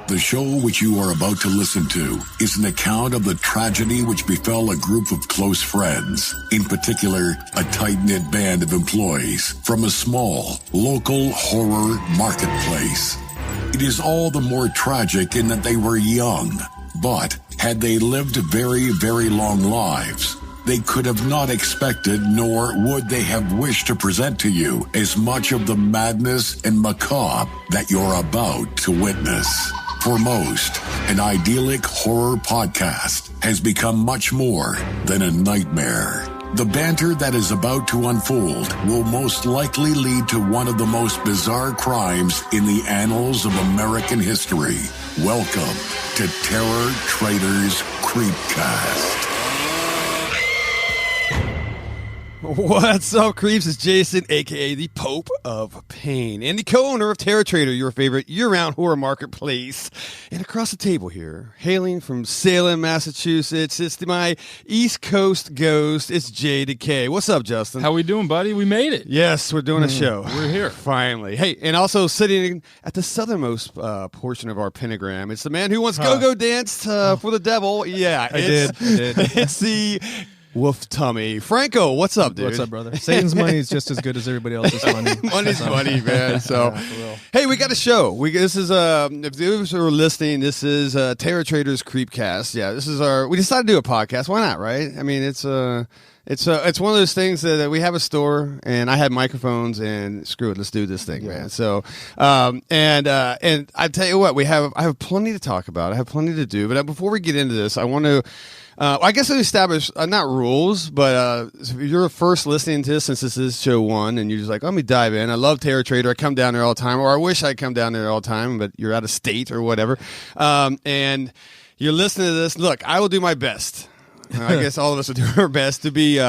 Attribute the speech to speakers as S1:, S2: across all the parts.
S1: The show which you are about to listen to is an account of the tragedy which befell a group of close friends, in particular, a tight-knit band of employees from a small, local horror marketplace. It is all the more tragic in that they were young, but had they lived very, very long lives, they could have not expected, nor would they have wished to present to you as much of the madness and macabre that you're about to witness. For most, an idyllic horror podcast has become much more than a nightmare. The banter that is about to unfold will most likely lead to one of the most bizarre crimes in the annals of American history. Welcome to Terror Traders Creepcast.
S2: What's up, creeps? It's Jason, a.k.a. the Pope of Pain, and the co-owner of Terror Trader, your favorite year-round horror marketplace. And across the table here, hailing from Salem, Massachusetts, it's my East Coast ghost. It's JDK. What's up, Justin?
S3: How we doing, buddy? We made it.
S2: Yes, we're doing a show.
S3: We're here.
S2: Finally. Hey, and also sitting at the southernmost portion of our pentagram, it's the man who once go-go danced for the devil. Yeah,
S4: I did.
S2: It's the Wolf Tummy. Franco, what's up, dude?
S4: What's up, brother? Satan's money is just as good as everybody else's money.
S2: Money's money, man. So, hey, we got a show. This is if those who are listening, this is Terror Traders Creepcast. Yeah, this is we decided to do a podcast. Why not, right? I mean, it's one of those things that we have a store, and I had microphones, and screw it, let's do this thing, man. So, and I tell you what, I have plenty to talk about. I have plenty to do. But before we get into this, I want to. I guess I establish not rules, but if you're first listening to this, since this is show 1, and you're just like, let me dive in. I love Terror Trader. I come down there all the time, or I wish I'd come down there all the time, but you're out of state or whatever. And you're listening to this. Look, I will do my best. I guess all of us will do our best to be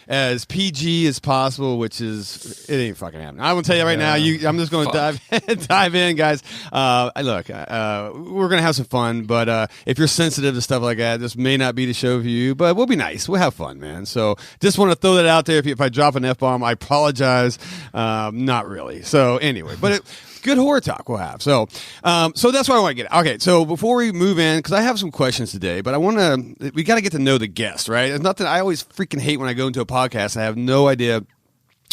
S2: as PG as possible, which is, it ain't fucking happening. I will tell you right now, I'm just going to dive in, guys. Look, we're going to have some fun, but if you're sensitive to stuff like that, this may not be the show for you, but we'll be nice. We'll have fun, man. So just want to throw that out there. If I drop an F-bomb, I apologize. Not really. So anyway, but good horror talk we'll have. So that's why I want to get it. Okay, so before we move in, because I have some questions today, but we got to get to know the guest, right? It's nothing. I always freaking hate when I go into a podcast. I have no idea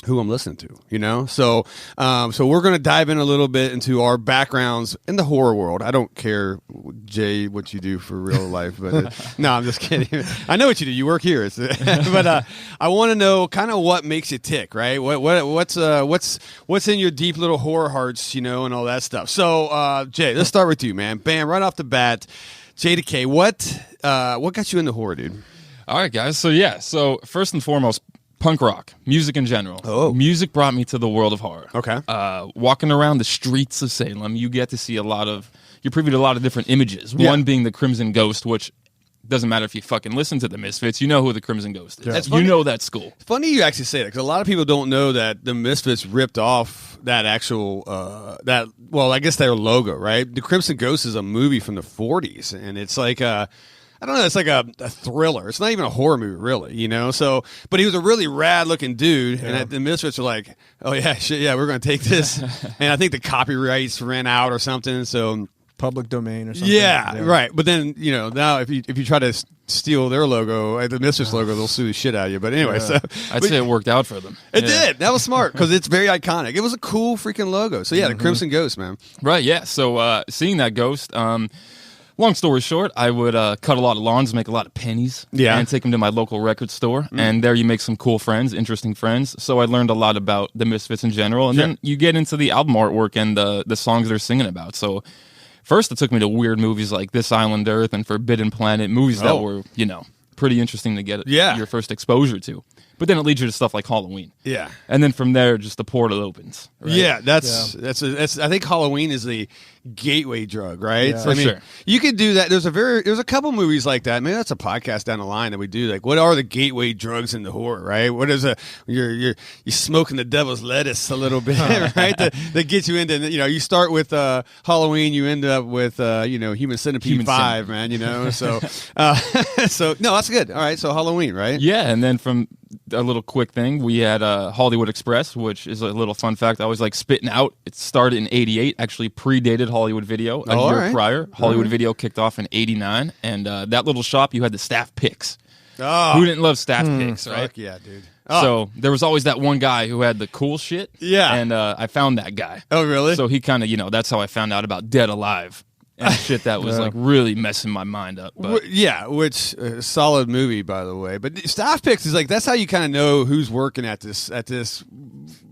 S2: who I'm listening to, you know? So we're going to dive in a little bit into our backgrounds in the horror world. I don't care, Jay, what you do for real life, but no, I'm just kidding. I know what you do. You work here. But I want to know kind of what makes you tick, right? What's in your deep little horror hearts, you know, and all that stuff. So, Jay, let's start with you, man. Bam, right off the bat. JDK, what got you into horror, dude?
S3: All right, guys. So first and foremost, punk rock, music in general.
S2: Oh.
S3: Music brought me to the world of horror.
S2: Okay.
S3: Walking around the streets of Salem, you get to see you're privy to a lot of different images. Yeah. One being the Crimson Ghost, which doesn't matter if you fucking listen to the Misfits, you know who the Crimson Ghost is.
S2: Yeah.
S3: You know that school.
S2: It's funny you actually say that, because a lot of people don't know that the Misfits ripped off that actual, I guess their logo, right? The Crimson Ghost is a movie from the 40s, and it's like I don't know, it's like a thriller. It's not even a horror movie, really, you know? So, but he was a really rad-looking dude, and the Misfits were like, oh, yeah, shit, yeah, we're going to take this. And I think the copyrights ran out or something, so...
S4: Public domain or something.
S2: Yeah, right. But then, you know, now if you try to steal their logo, the Misfits logo, they'll sue the shit out of you. But anyway,
S3: I'd say it worked out for them.
S2: It did. That was smart, because it's very iconic. It was a cool freaking logo. So, yeah, the Crimson Ghost, man.
S3: Right, yeah. So, seeing that ghost... long story short, I would cut a lot of lawns, make a lot of pennies, and take them to my local record store. And there you make some cool friends, interesting friends. So I learned a lot about the Misfits in general. And then you get into the album artwork and the songs they're singing about. So first it took me to weird movies like This Island Earth and Forbidden Planet, movies that were, you know, pretty interesting to get your first exposure to. But then it leads you to stuff like Halloween. Yeah. And then from there, just the portal opens. Right?
S2: Yeah, that's I think Halloween is the gateway drug, right?
S3: Yeah. For sure.
S2: You could do that. There's a couple movies like that. Maybe that's a podcast down the line that we do. Like, what are the gateway drugs in the horror, right? What is you're smoking the devil's lettuce a little bit, right? That gets you into, you know, you start with Halloween, you end up with Human Centipede 5, man, you know. So so no, that's good. All right, so Halloween, right?
S3: Yeah, and then from a little quick thing. We had Hollywood Express, which is a little fun fact. I always like spitting out. It started in '88, actually predated Hollywood Video a year prior. Hollywood Video kicked off in '89, and that little shop, you had the staff picks.
S2: Oh.
S3: Who didn't love staff picks, right?
S2: Fuck yeah, dude.
S3: So there was always that one guy who had the cool shit.
S2: Yeah.
S3: And I found that guy.
S2: Oh, really?
S3: So he kind of, that's how I found out about Dead Alive and shit that was like really messing my mind up. But
S2: yeah, which solid movie, by the way. But staff picks is like, that's how you kind of know who's working at this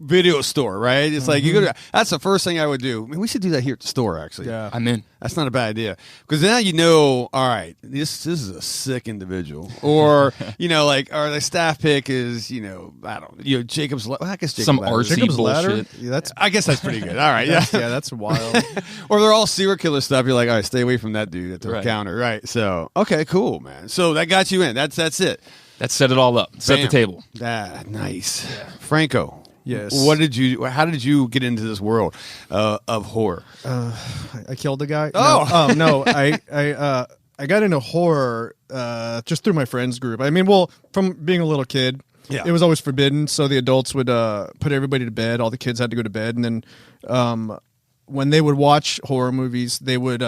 S2: video store, right? It's like, you go to, that's the first thing I would do. I mean, we should do that here at the store, actually.
S4: Yeah.
S3: I'm in.
S2: That's not a bad idea, because now you know, all right, this is a sick individual, or like, or the staff pick is, I don't, Jacob's. Well, I guess
S3: some
S2: Ladder.
S3: RC
S4: Jacob's
S3: bullshit.
S4: Ladder? Yeah,
S2: I guess that's pretty good. All right, yeah,
S4: that's wild.
S2: Or they're all serial killer stuff. You're like, all right, stay away from that dude at the
S3: Right.
S2: counter, right? So, okay, cool, man. So that got you in. That's it.
S3: That set it all up. Set the
S2: Bam.
S3: table.
S2: Nice, Franco.
S4: Yes.
S2: How did you get into this world of horror?
S4: I killed a guy.
S2: Oh.
S4: No, I got into horror just through my friends group. I mean, well, from being a little kid, it was always forbidden. So the adults would put everybody to bed. All the kids had to go to bed, and then when they would watch horror movies, they would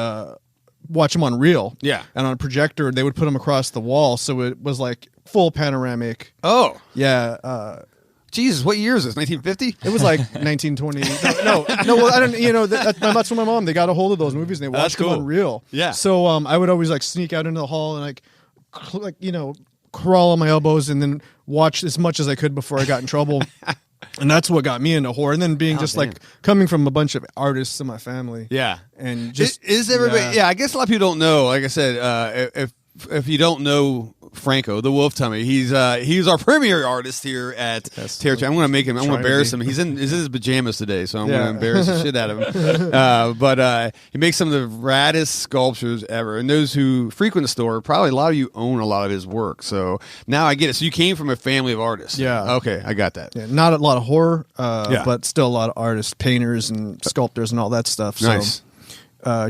S4: watch them on reel.
S2: Yeah.
S4: And on a projector, they would put them across the wall, so it was like full panoramic.
S2: Oh,
S4: Yeah.
S2: Jesus, what year is this? 1950?
S4: It was like 1920. No. Well, I don't. That's when my mom, they got a hold of those movies and they watched
S2: That's cool.
S4: them on reel.
S2: Yeah.
S4: So I would always like sneak out into the hall and crawl on my elbows and then watch as much as I could before I got in trouble. And that's what got me into horror. And then being like coming from a bunch of artists in my family.
S2: Yeah.
S4: And just
S2: is everybody? Yeah, I guess a lot of people don't know. Like I said, if you don't know Franco, the Wolf Tummy, he's our premier artist here at Territory. I'm going to make him. I'm going to embarrass him. He's in his pajamas today, so I'm going to embarrass the shit out of him. But he makes some of the raddest sculptures ever. And those who frequent the store, probably a lot of you own a lot of his work. So now I get it. So you came from a family of artists.
S4: Yeah.
S2: Okay, I got that.
S4: yeah, not a lot of horror, but still a lot of artists, painters and sculptors and all that stuff. So,
S2: Nice.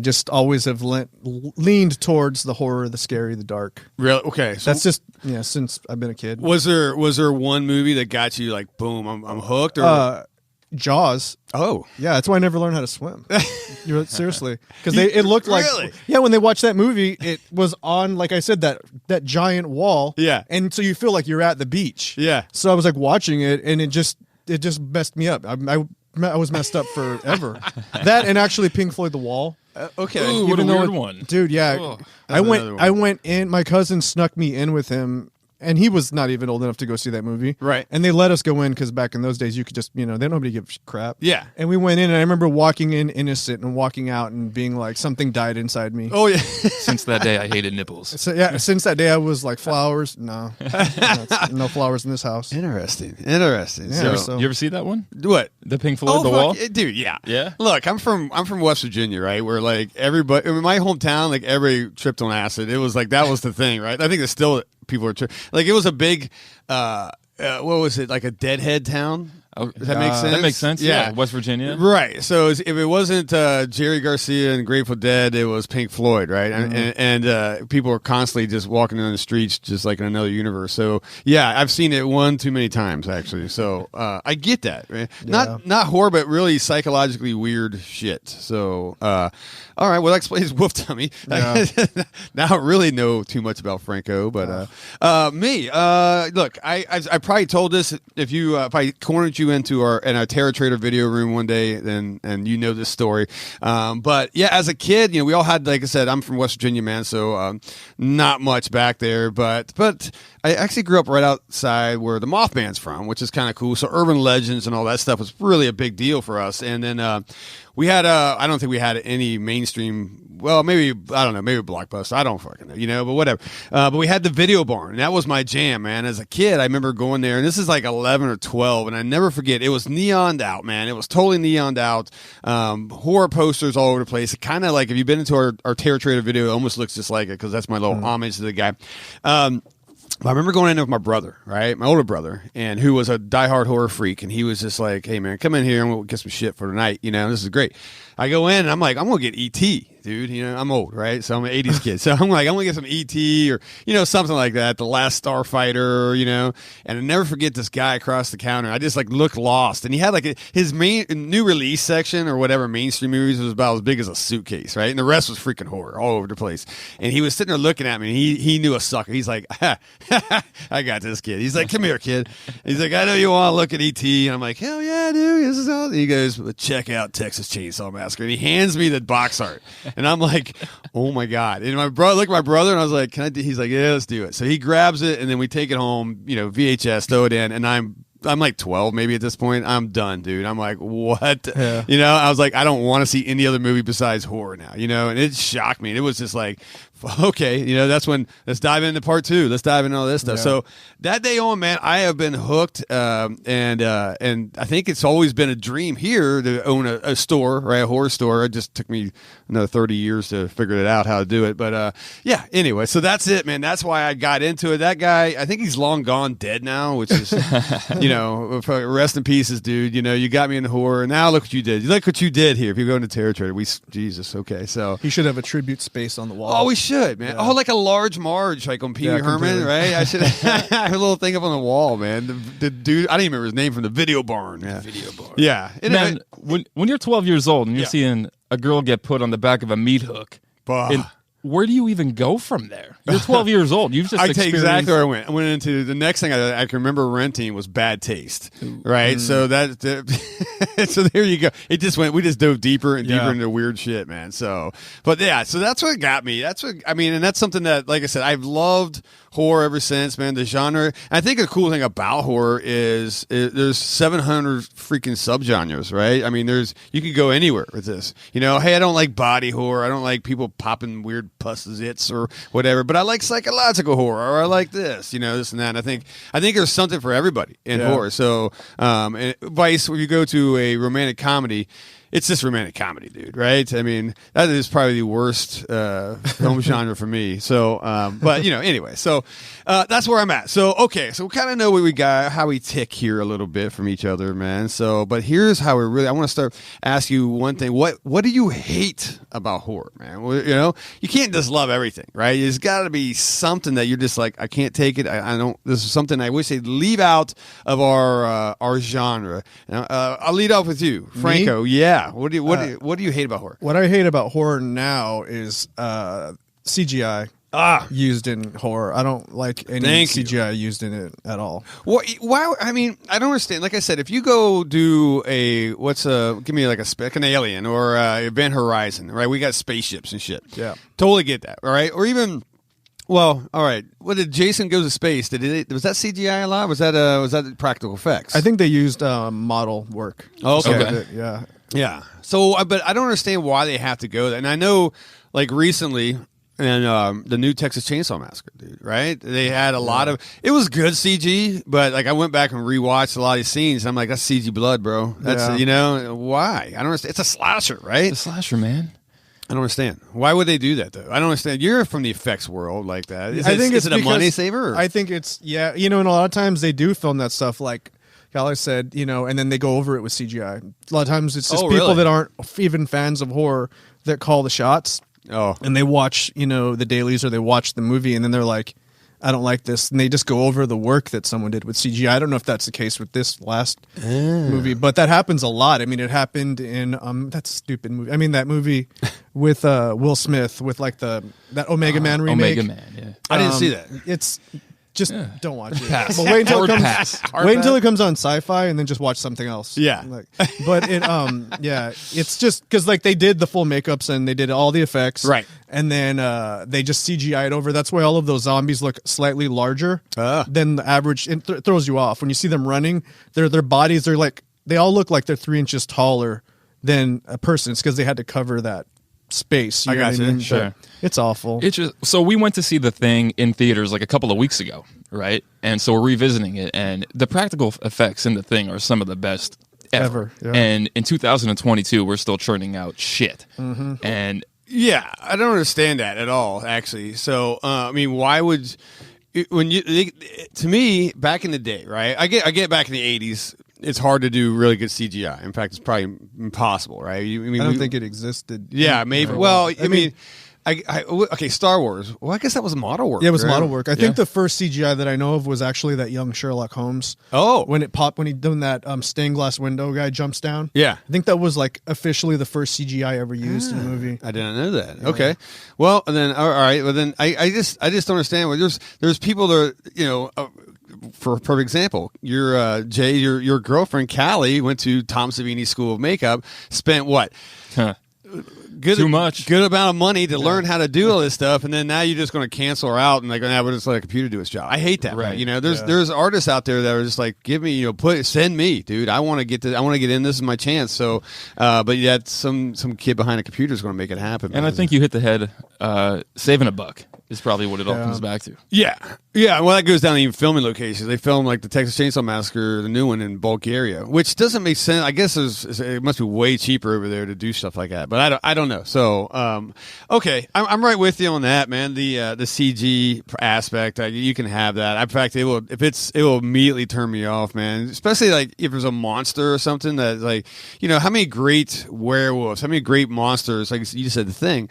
S4: just always have leaned towards the horror, the scary, the dark.
S2: Really? Okay. So
S4: That's just since I've been a kid.
S2: was there one movie that got you like boom? I'm hooked. Or
S4: Jaws.
S2: oh.
S4: Yeah, that's why I never learned how to swim. Seriously, because it looked like
S2: Really?
S4: when they watched that movie, it was on, like I said, that giant wall.
S2: Yeah.
S4: and so you feel like you're at the beach.
S2: Yeah.
S4: So I was like watching it, and it just messed me up. I was messed up forever. That and actually Pink Floyd The Wall.
S2: Okay.
S3: Ooh, what a
S4: Even though
S3: weird one.
S4: Dude, yeah.
S3: Oh,
S4: I
S2: another one.
S4: went in, my cousin snuck me in with him, and he was not even old enough to go see that movie.
S2: Right.
S4: And they let us go in because back in those days you could just, nobody give a crap.
S2: Yeah.
S4: And we went in, and I remember walking in innocent and walking out and being like, something died inside me.
S2: Oh yeah.
S3: Since that day, I hated nipples.
S4: So yeah, since that day I was like, flowers? No. No flowers in this house.
S2: Interesting.
S4: Yeah,
S2: So,
S3: You ever see that one?
S2: what?
S3: The Pink Floyd, The Wall?
S2: Dude, yeah.
S3: Yeah?
S2: Look, I'm from West Virginia, right? Where like everybody, in my hometown, like every tripped on acid. It was like that was the thing, right? I think it's still people are like it was a big, what was it, like a deadhead town?
S3: Oh,
S2: Does that make sense?
S3: That makes sense. Yeah. West Virginia.
S2: Right. So if it wasn't Jerry Garcia and Grateful Dead, it was Pink Floyd, right? And people were constantly just walking down the streets just like in another universe. So yeah, I've seen it one too many times actually. So I get that, right? Not horror, but really psychologically weird shit. So all right, well that explains Wolf Tummy.
S4: Yeah.
S2: Now I really know too much about Franco, but me, look, I probably told this if I cornered you into our Terror Trader video room one day, then and you know this story. But yeah, as a kid, we all had, like I said, I'm from West Virginia, man, so not much back there. But I actually grew up right outside where the Mothman's from, which is kind of cool. So urban legends and all that stuff was really a big deal for us. And then we had I don't think we had any mainstream. Well, maybe I don't know, maybe Blockbuster. I don't fucking know, but whatever. But we had the Video Barn, and that was my jam, man. As a kid, I remember going there, and this is like 11 or 12, and I never forget. It was neoned out, man. It was totally neoned out. Horror posters all over the place. Kind of like if you've been into our Terror Trader video, it almost looks just like it because that's my little homage to the guy. I remember going in with my brother, right? My older brother, and who was a diehard horror freak, and he was just like, hey, man, come in here and we'll get some shit for tonight. This is great. I go in, and I'm like, I'm going to get E.T., dude. You know, I'm old, right? So I'm an 80s kid. So I'm like, I'm going to get some E.T. or, you know, something like that. The Last Starfighter, you know. And I never forget this guy across the counter. I just like looked lost. And he had like his main new release section or whatever mainstream movies was about as big as a suitcase, right? And the rest was freaking horror all over the place. And he was sitting there looking at me. And he knew a sucker. He's like, I got this kid. He's like, come here, kid. He's like, I know you want to look at E.T. And I'm like, hell yeah, dude. This is all. He goes, check out Texas Chainsaw Massacre. And he hands me the box art. And I'm like, oh my God. And my brother, look at my brother, and I was like, can I do? He's like, yeah, let's do it. So he grabs it, and then we take it home, you know, VHS, throw it in, and I'm like 12 maybe at this point. I'm done, dude. I'm like, what? Yeah. You know, I was like, I don't want to see any other movie besides horror now, you know, and it shocked me. And it was just like, okay, you know, that's when let's dive into part 2. Let's dive into all this stuff. Yeah. So that day on, man, I have been hooked, and I think it's always been a dream here to own a store, right? A horror store. It just took me another 30 years to figure it out how to do it. But yeah, anyway, so that's it, man. That's why I got into it. That guy, I think he's long gone dead now, which is, you know, rest in pieces, dude. You know, you got me into horror. Now look what you did. Look what you did here. If you go into Terror Trader, Jesus, okay. So
S4: he should have a tribute space on the wall.
S2: Oh, we should, man. Yeah. Oh, like a large Marge, like on Pee Wee Herman, right? I should have a little thing up on the wall, man. The dude, I didn't even remember his name from the Video Barn. Yeah.
S3: The Video Barn.
S2: Yeah.
S3: Man, when you're 12 years old and you're seeing a girl get put on the back of a meat hook, where do you even go from there? You're 12 years old. You've just
S2: I tell you exactly where I went. I went into the next thing I can remember renting was Bad Taste, right? So so there you go. It just went. We just dove deeper and deeper into weird shit, man. So, but yeah, so that's what got me. That's what I mean, and that's something that, like I said, I've loved horror ever since, man. The genre. And I think the cool thing about horror is there's 700 freaking subgenres, right? I mean, you could go anywhere with this. You know, hey, I don't like body horror. I don't like people popping weird pussets or whatever. But I like psychological horror, or I like this, you know, this and that. And I think there's something for everybody in horror. So, Vice, when you go to a romantic comedy, it's just romantic comedy, dude, right? I mean, that is probably the worst film genre for me. So, but, you know, anyway, so that's where I'm at. So, okay, so we kind of know what we got, how we tick here a little bit from each other, man. So, but here's how I want to start ask you one thing. What do you hate about horror, man? Well, you know, you can't just love everything, right? There's got to be something that you're just like, I can't take it. I don't, this is something I wish they'd leave out of our genre. I'll lead off with you, Franco. Me? Yeah. What do you hate about horror?
S4: What I hate about horror now is CGI used in horror. I don't like any CGI used in it at all.
S2: Well, why? I mean, I don't understand. Like I said, if you go do give me like an Alien or Event Horizon, right? We got spaceships and shit.
S4: Yeah,
S2: totally get that. All right, or even. Well, all right. What did Jason Goes to Space? Was that CGI a lot? Was that practical effects?
S4: I think they used model work.
S2: Oh, okay.
S4: Yeah.
S2: Yeah. So, but I don't understand why they have to go there. And I know, like recently, and the new Texas Chainsaw Massacre, dude, right? They had a lot of. It was good CG, but like I went back and rewatched a lot of these scenes. And I'm like, that's CG blood, bro. That's you know why? I don't understand. It's a slasher, right?
S3: It's a slasher, man.
S2: I don't understand. Why would they do that, though? I don't understand. You're from the effects world like that. Is it a money saver?
S4: I think it's, you know, and a lot of times they do film that stuff like Callie said, you know, and then they go over it with CGI. A lot of times it's just people that aren't even fans of horror that call the shots.
S2: Oh.
S4: And they watch, you know, the dailies or they watch the movie and then they're like, I don't like this. And they just go over the work that someone did with CGI. I don't know if that's the case with this last movie, but that happens a lot. I mean, it happened in that stupid movie. I mean, that movie with Will Smith with like that Omega Man remake.
S3: Omega Man, yeah.
S2: I didn't see that.
S4: It's just don't watch it.
S3: Pass.
S4: But wait until it comes on Sci-Fi and then just watch something else.
S2: Yeah.
S4: But it it's just because like they did the full makeups and they did all the effects.
S2: Right.
S4: And then they just CGI'd over. That's why all of those zombies look slightly larger than the average. It throws you off when you see them running. Their bodies are like they all look like they're 3 inches taller than a person. It's because they had to cover that space.
S2: I got you.
S3: Sure.
S4: It's awful.
S3: So we went to see the thing in theaters like a couple of weeks ago, right? And so we're revisiting it, and the practical effects in the thing are some of the best ever.
S4: Yeah.
S3: And in 2022, we're still churning out shit.
S4: Mm-hmm.
S3: And
S2: yeah, I don't understand that at all, actually. So, I mean, why would to me back in the day, right? I get back in the 80s. it's hard to do really good CGI. In fact, it's probably impossible, right?
S4: I don't think it existed.
S2: Yeah, maybe. Well, I mean, okay, Star Wars. Well, I guess that was model work.
S4: Yeah, it was
S2: right?
S4: model work. I think the first CGI that I know of was actually that young Sherlock Holmes.
S2: Oh,
S4: when he doing that stained glass window guy jumps down.
S2: Yeah,
S4: I think that was like officially the first CGI ever used in a movie.
S2: I didn't know that. Yeah. Okay, well then, all right. Well then, I just don't understand. Well, there's people that for a perfect example, Jay, your girlfriend Callie went to Tom Savini School of Makeup, spent what? Good amount of money to learn how to do all this stuff, and then now you're just going to cancel her out and like, we'll just let a computer do its job. I hate that. Right? There's artists out there that are just like, give me, send me, dude. I want to get in. This is my chance. So, but yet some kid behind a computer is going to make it happen.
S3: And I think you hit the head. Saving a buck is probably what it all comes back to.
S2: Yeah. Well, that goes down to even filming locations. They film like the Texas Chainsaw Massacre, the new one in Bulgaria, which doesn't make sense. I guess it must be way cheaper over there to do stuff like that. But I don't know. So, okay, I'm right with you on that, man. The CG aspect, you can have that. In fact, it will immediately turn me off, man. Especially like if there's a monster or something that like, how many great werewolves, how many great monsters, like you just said, The Thing,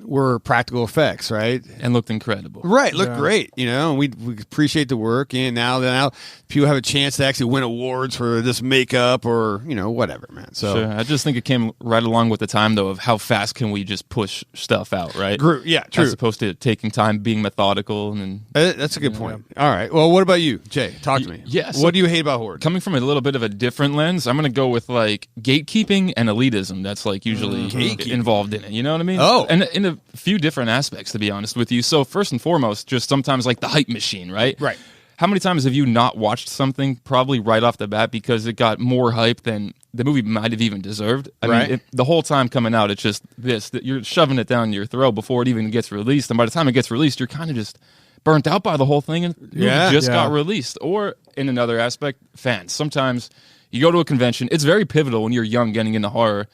S2: were practical effects, right?
S3: And looked incredible.
S2: Right, looked great, and we appreciate the work, and now people have a chance to actually win awards for this makeup or, whatever, man. So
S3: sure. I just think it came right along with the time, though, of how fast can we just push stuff out, right?
S2: Yeah, true.
S3: As opposed to taking time, being methodical. And
S2: that's a good point. All right. Well, what about you, Jay? Talk to me.
S3: Yes.
S2: What do you hate about horror?
S3: Coming from a little bit of a different lens, I'm going to go with like gatekeeping and elitism. That's like usually involved in it. You know what I mean?
S2: Oh.
S3: And in a few different aspects, to be honest with you. So first and foremost, just sometimes like the hype machine, right?
S2: Right.
S3: How many times have you not watched something probably right off the bat because it got more hype than the movie might have even deserved? I mean, the whole time coming out, it's just that you're shoving it down your throat before it even gets released. And by the time it gets released, you're kind of just burnt out by the whole thing and the movie just got released. Or in another aspect, fans. Sometimes you go to a convention. It's very pivotal when you're young getting into horror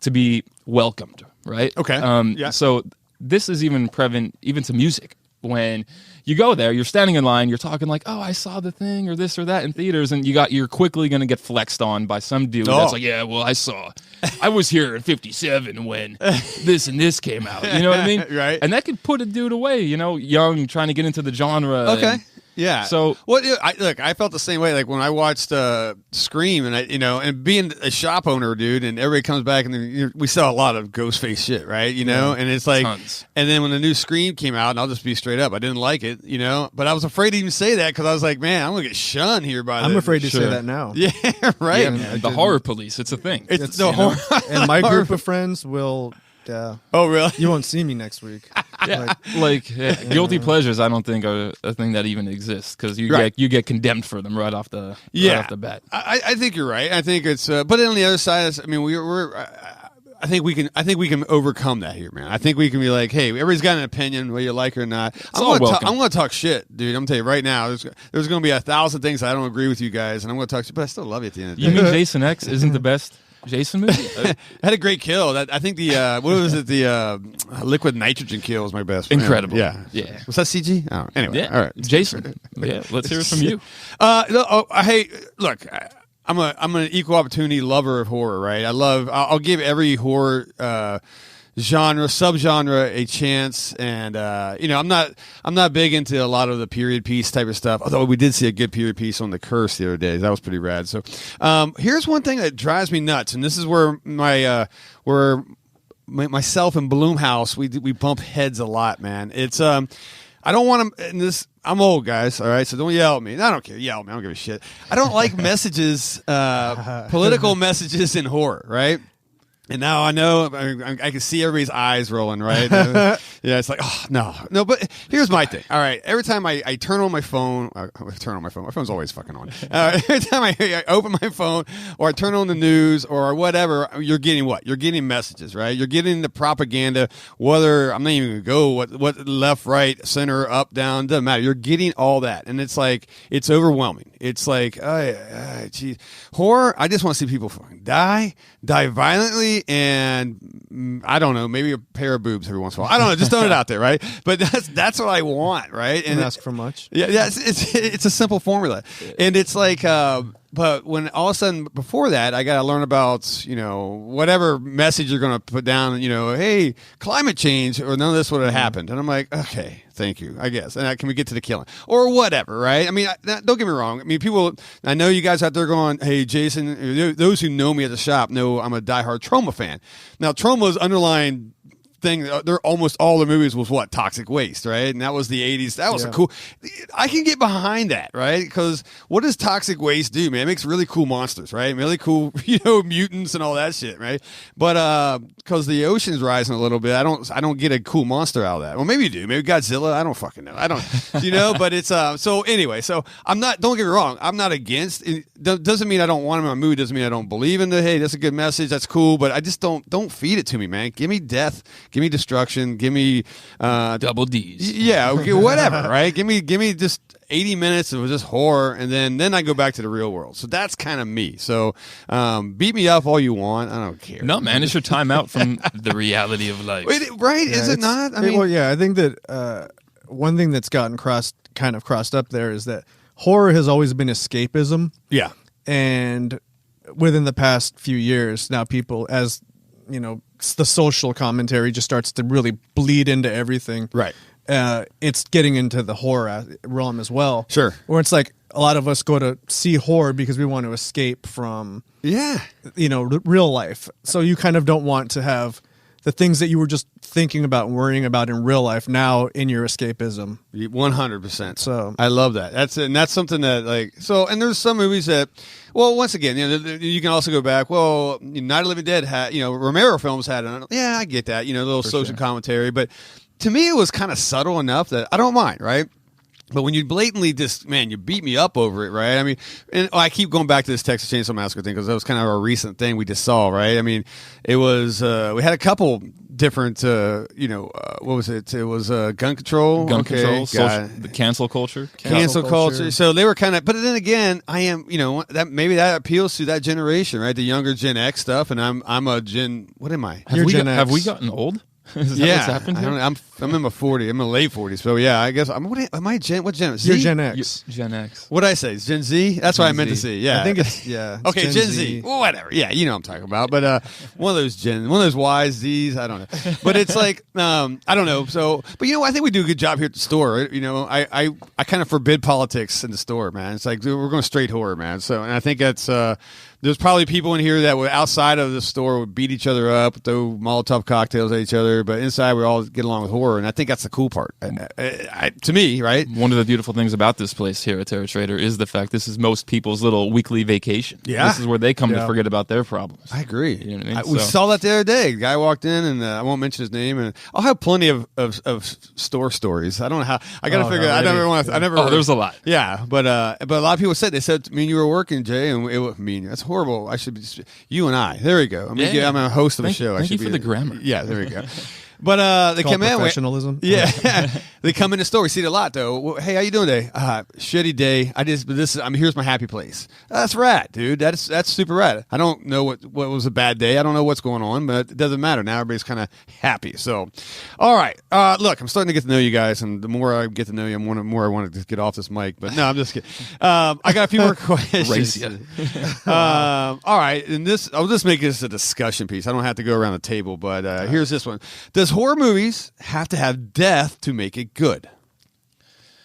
S3: to be welcomed, right?
S2: Okay.
S3: So this is even prevalent even to music. When you go there, you're standing in line, you're talking like, oh, I saw The Thing or this or that in theaters, and you're quickly going to get flexed on by some dude that's like, yeah, well, I was here in 57 when this and this came out. You know what I mean?
S2: Right.
S3: And that could put a dude away, young, trying to get into the genre.
S2: Okay. Yeah.
S3: So,
S2: I felt the same way. Like when I watched Scream, and and being a shop owner, dude, and everybody comes back, and we sell a lot of Ghostface shit, right? And it's like,
S3: tons.
S2: And then when the new Scream came out, and I'll just be straight up, I didn't like it, but I was afraid to even say that because I was like, man, I'm gonna get shunned here by.
S4: I'm afraid to say that now.
S2: Yeah, right.
S3: Yeah, the horror police, it's a thing.
S2: It's the horror,
S4: and my group of friends will. Yeah.
S2: Oh, really?
S4: You won't see me next week.
S3: Guilty pleasures, I don't think are a thing that even exists because you get condemned for them right off the bat.
S2: I think you're right. I think it's, but on the other side, I think we can overcome that here, man. I think we can be like, hey, everybody's got an opinion, whether you like it or not. I'm going to talk shit, dude. I'm going to tell you right now, there's going to be 1,000 things I don't agree with you guys, and I'm going to talk shit, but I still love you at the end of the day.
S3: You mean Jason X isn't the best Jason movie?
S2: Had a great kill. I think the what was it? The liquid nitrogen kill was my best.
S3: Incredible.
S2: Yeah.
S3: Was
S2: that CG? Oh, anyway.
S3: Yeah.
S2: All right,
S3: Jason. Yeah. Let's hear it from you.
S2: Hey, look. I'm an equal opportunity lover of horror, right? I'll give every horror subgenre a chance, and I'm not big into a lot of the period piece type of stuff. Although we did see a good period piece on The Curse the other day, that was pretty rad. So here's one thing that drives me nuts, and this is where myself and Bloomhouse we bump heads a lot, man. It's I don't want to. This I'm old, guys. All right, so don't yell at me. I don't care. Yell at me. I don't give a shit. I don't like messages, political messages in horror, right? And now I know I can see everybody's eyes rolling, right? Yeah, it's like, oh, no. But here's my thing. All right, every time I turn on my phone, my phone's always fucking on. Every time I open my phone or I turn on the news or whatever, you're getting what? You're getting messages, right? You're getting the propaganda. Whether I'm not even gonna go what left, right, center, up, down, doesn't matter. You're getting all that, and it's like it's overwhelming. It's like, geez, horror. I just want to see people fucking die violently. And I don't know, maybe a pair of boobs every once in a while. I don't know, just throwing it out there, right? But that's what I want, right?
S4: And ask for much.
S2: Yeah, it's a simple formula, and it's like but when all of a sudden before that, I got to learn about, you know, whatever message you're going to put down, you know, hey, climate change or none of this would have happened. And I'm like, okay, thank you, I guess. And can we get to the killing or whatever, right? I mean, don't get me wrong. I mean, people, I know you guys out there going, hey, Jason, those who know me at the shop know I'm a diehard Troma fan. Now, Troma's underlying thing, they're almost all the movies was what, toxic waste, right? And that was the 80s. That was a cool, I can get behind that, right? Because what does toxic waste do, man? It makes really cool monsters, right? Really cool, you know, mutants and all that shit, right? But because the ocean's rising a little bit, I don't get a cool monster out of that. Well, maybe you do. Maybe Godzilla. I don't fucking know. I don't, you know. But it's so anyway. So I'm not. Don't get me wrong. I'm not against. It doesn't mean I don't want him in my movie. Doesn't mean I don't believe in the. Hey, that's a good message. That's cool. But I just don't feed it to me, man. Give me death. Give me destruction. Give me
S3: double D's.
S2: Yeah, okay, whatever. Right. Give me just 80 minutes of just horror, and then I go back to the real world. So that's kind of me. So beat me up all you want. I don't care.
S3: No, man, it's your time out from the reality of life.
S2: Right? Yeah, is it not? I mean,
S4: well, yeah, I think that one thing that's gotten kind of crossed up there is that horror has always been escapism.
S2: Yeah.
S4: And within the past few years, now people, as you know, the social commentary just starts to really bleed into everything.
S2: Right.
S4: It's getting into the horror realm as well.
S2: Sure.
S4: Where it's like a lot of us go to see horror because we want to escape from, you know, real life. So you kind of don't want to have the things that you were just thinking about and worrying about in real life now in your escapism.
S2: 100%.
S4: So
S2: I love that. That's something that like, so, and there's some movies that, well, once again, you know, you can also go back, well, Night of the Living Dead had, you know, Romero films had, yeah, I get that, you know, a little social commentary, but to me, it was kind of subtle enough that I don't mind, right? But when you blatantly just, man, you beat me up over it, right? I mean, and I keep going back to this Texas Chainsaw Massacre thing because that was kind of a recent thing we just saw, right? I mean, it was, we had a couple different, you know, what was it? It was gun control.
S3: Gun control, the cancel culture.
S2: Cancel culture. So they were kind of, but then again, I am, you know, that maybe that appeals to that generation, right? The younger Gen X stuff, and I'm a Gen, what am I?
S3: Have we gotten old? Is that what's happened here?
S2: I'm in my 40s. I'm in my late 40s. So yeah, I guess am I Gen? What Gen? Z?
S4: You're Gen X.
S3: Gen X.
S2: What did I say? Gen Z? That's what I meant to say. Yeah,
S4: I think it's
S2: okay, Gen Z. Well, whatever. Yeah, you know what I'm talking about. But one of those Ys, Z's. I don't know. But it's like I don't know. So, but you know, I think we do a good job here at the store. Right? You know, I kind of forbid politics in the store, man. It's like dude, we're going straight horror, man. So, and I think that's. There's probably people in here that would outside of the store would beat each other up, throw Molotov cocktails at each other, but inside we all get along with horror, and I think that's the cool part. To me, right?
S3: One of the beautiful things about this place here at Terror Trader is the fact this is most people's little weekly vacation.
S2: Yeah,
S3: this is where they come to forget about their problems.
S2: I agree.
S3: You know what I mean?
S2: We saw that the other day. The guy walked in, and I won't mention his name, and I'll have plenty of store stories. I don't know how. I got to figure. I never want to. I never.
S3: Oh, there's a lot.
S2: Yeah, but a lot of people said I mean, you were working, Jay, and it was mean. That's horrible. I should be. You and I. There we go. I mean, I'm a host of a show.
S3: Thank you for the grammar.
S2: Yeah, there we go. But they come in.
S4: Professionalism.
S2: Yeah, they come in the store. We see it a lot though. Well, hey, how you doing today? Shitty day. Here's my happy place. That's rad, dude. That's super rad. I don't know what was a bad day. I don't know what's going on, but it doesn't matter. Now everybody's kind of happy. So, all right. Look, I'm starting to get to know you guys, and the more I get to know you, the more I want to get off this mic. But no, I'm just kidding. I got a few more questions. All right, and I'll just make this a discussion piece. I don't have to go around the table, but here's this one. Does horror movies have to have death to make it good?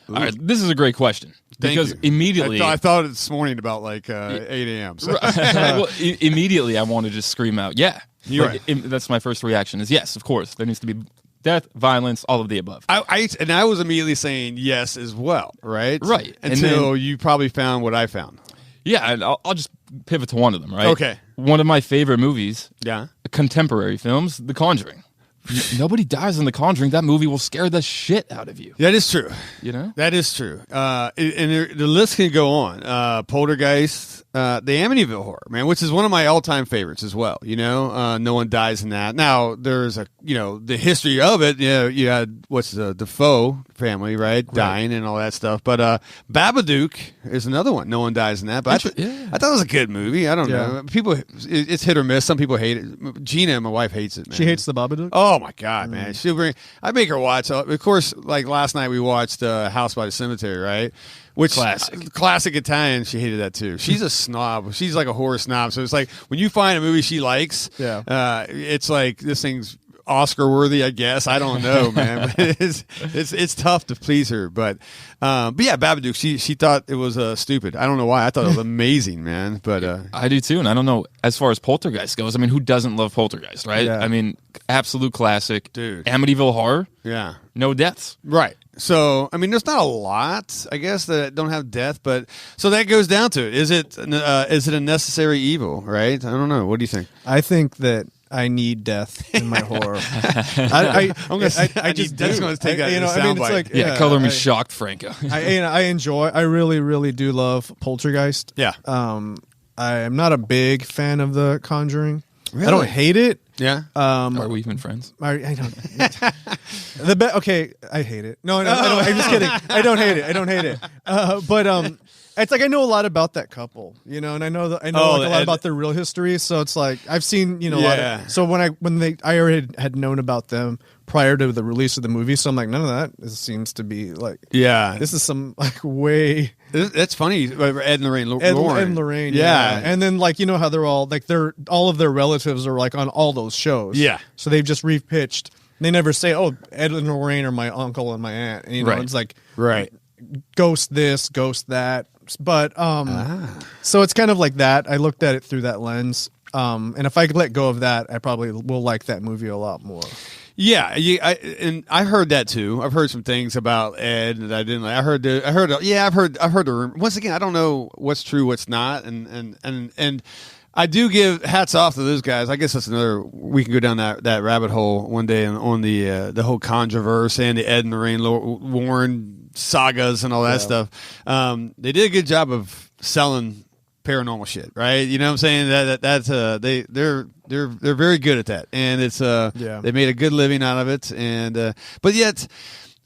S3: All right, this is a great question because immediately
S2: I thought it this morning about like 8 a.m. So.
S3: Well, immediately I wanted to just scream out, yeah.
S2: You're right.
S3: That's my first reaction is yes, of course. There needs to be death, violence, all of the above.
S2: I was immediately saying yes as well, right?
S3: Right.
S2: Until you probably found what I found.
S3: Yeah, and I'll just pivot to one of them, right?
S2: Okay.
S3: One of my favorite movies,
S2: yeah,
S3: contemporary films, The Conjuring. Nobody dies in The Conjuring. That movie will scare the shit out of you.
S2: That is true.
S3: You know?
S2: That is true. And the list can go on. Poltergeist, the Amityville Horror, man, which is one of my all-time favorites as well. You know, no one dies in that. Now, there's the history of it. You know, you had, Defoe family, right? Dying and all that stuff. But Babadook is another one. No one dies in that. But I thought it was a good movie. I don't know. People, it's hit or miss. Some people hate it. Gina, my wife, hates it, man.
S4: She hates the Babadook?
S2: Oh, my God, man. I make her watch. Of course, like last night we watched House by the Cemetery, right? Which
S3: Classic.
S2: classic Italian. She hated that too. She's a snob. She's like a horror snob. So it's like when you find a movie she likes, it's like this thing's Oscar worthy, I guess. I don't know, man. But it's tough to please her. But yeah, Babadook. She thought it was stupid. I don't know why. I thought it was amazing, man. But
S3: I do too, and I don't know as far as Poltergeist goes. I mean, who doesn't love Poltergeist, right?
S4: Yeah.
S3: I mean, absolute classic,
S2: dude.
S3: Amityville Horror.
S2: Yeah,
S3: no deaths.
S2: Right. So, I mean, there's not a lot, I guess, that don't have death, but so that goes down to it. Is it a necessary evil, right? I don't know. What do you think?
S4: I think that I need death in my horror.
S2: I just
S4: do.
S2: going to take that.
S4: It's like
S3: color me shocked, Franco.
S4: I really, really do love Poltergeist.
S2: Yeah.
S4: I am not a big fan of The Conjuring.
S2: Really?
S4: I don't hate it.
S2: Yeah.
S3: Are we even friends?
S4: I don't. Okay, I hate it. No, I'm just kidding. I don't hate it. But it's like I know a lot about that couple, and I know a lot about their real history. So it's like I've seen, a lot of. So I already had known about them prior to the release of the movie. So I'm like, none of that seems to be like.
S2: Yeah.
S4: This is some like way.
S2: That's funny. Ed and Lorraine.
S4: Ed and Lorraine. Yeah. And then like how they're all like all of their relatives are like on all those shows.
S2: Yeah.
S4: So they've just repitched. They never say, "Oh, Ed and Lorraine are my uncle and my aunt." And,
S2: right.
S4: It's like
S2: right.
S4: Ghost this, ghost that. But so it's kind of like that. I looked at it through that lens. And if I could let go of that, I probably will like that movie a lot more.
S2: Yeah, I heard that too. I've heard some things about Ed that I didn't like. I've heard the rumor. Once again, I don't know what's true, what's not, and I do give hats off to those guys. I guess that's another. We can go down that rabbit hole one day on the whole controversy and the Ed and Lorraine Warren sagas and all that stuff. They did a good job of selling paranormal shit, right? You know what I'm saying? That's they're very good at that, and it's they made a good living out of it. And but yet,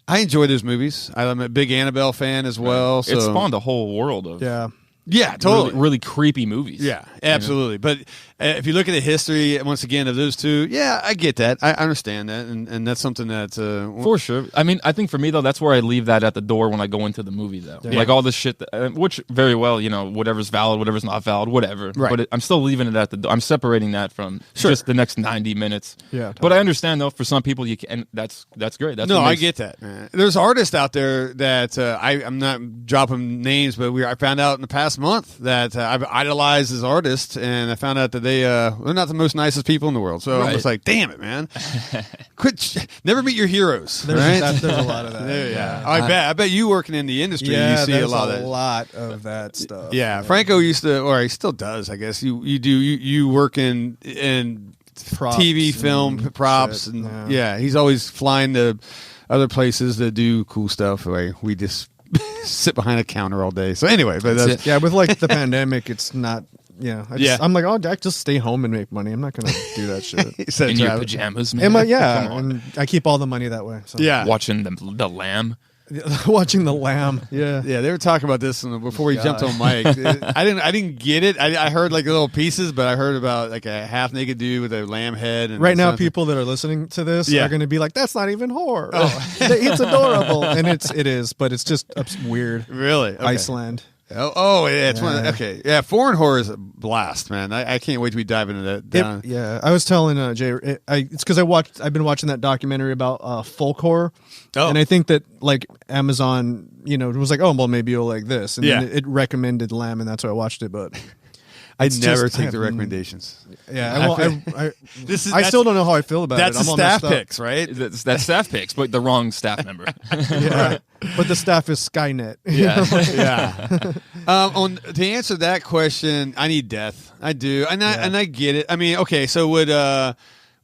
S2: I enjoy those movies. I'm a big Annabelle fan as well. So
S3: it spawned a whole world of
S2: yeah, totally.
S3: Really creepy movies.
S2: Yeah, absolutely. But if you look at the history, once again, of those two, yeah, I get that. I understand that. And that's something that...
S3: for sure. I mean, I think for me, though, that's where I leave that at the door when I go into the movie, though. Yeah. Like all this shit, which very well, whatever's valid, whatever's not valid, whatever.
S2: Right.
S3: But I'm still leaving it at the door. I'm separating that from just the next 90 minutes.
S4: Yeah. Totally.
S3: But I understand, though, for some people, you can. That's great. That's
S2: I get that, man. There's artists out there that I'm not dropping names, but I found out in the past month that I've idolized as artists, and I found out that they're not the most nicest people in the world. So I'm just like, damn it, man! Never meet your heroes.
S4: There's a lot of that.
S2: Yeah. I bet you working in the industry, you see a lot
S4: of that stuff.
S2: Yeah, Franco used to, or he still does, I guess. You work in props TV, film, props, and he's always flying to other places to do cool stuff. We just sit behind a counter all day. So anyway, but
S4: with like the pandemic, it's not. Yeah, I'm like, I just stay home and make money. I'm not gonna do that shit.
S3: In your pajamas, man.
S4: And I keep all the money that way. So.
S2: Yeah,
S3: watching the Lamb.
S4: Watching The Lamb. Yeah.
S2: They were talking about this before we jumped on mic. I didn't get it. I heard like little pieces, but I heard about like a half naked dude with a lamb head. And
S4: right now, people that are listening to this are going to be like, "That's not even horror. It's adorable," and it is, but it's just weird.
S2: Really, okay.
S4: Iceland.
S2: It's one. Okay, yeah. Foreign horror is a blast, man. I can't wait till we dive into that.
S4: I was telling Jay, it's because I've been watching that documentary about folk horror, and I think that like Amazon, was like, oh well, maybe you'll like this, and then it recommended Lamb, and that's why I watched it, but.
S2: I never take the recommendations.
S4: Yeah, I still don't know how I feel about
S2: it. That's the staff picks, right?
S3: That's staff picks, but the wrong staff member.
S4: But the staff is Skynet.
S2: To answer that question, I need death. I do, and I get it. I mean, okay, so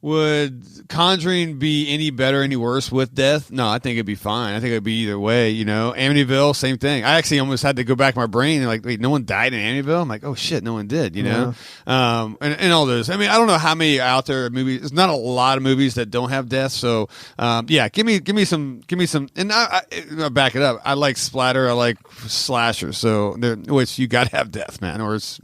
S2: would Conjuring be any better, any worse with death? No, I think it'd be fine. I think it'd be either way, Amityville, same thing. I actually almost had to go back in my brain and like, wait, no one died in Amityville? I'm like, oh shit, no one did, and all those. I mean, I don't know how many out there movies. There's not a lot of movies that don't have death. So, give me some, and I'll back it up. I like splatter. I like slasher. So, which you got to have death, man, or it's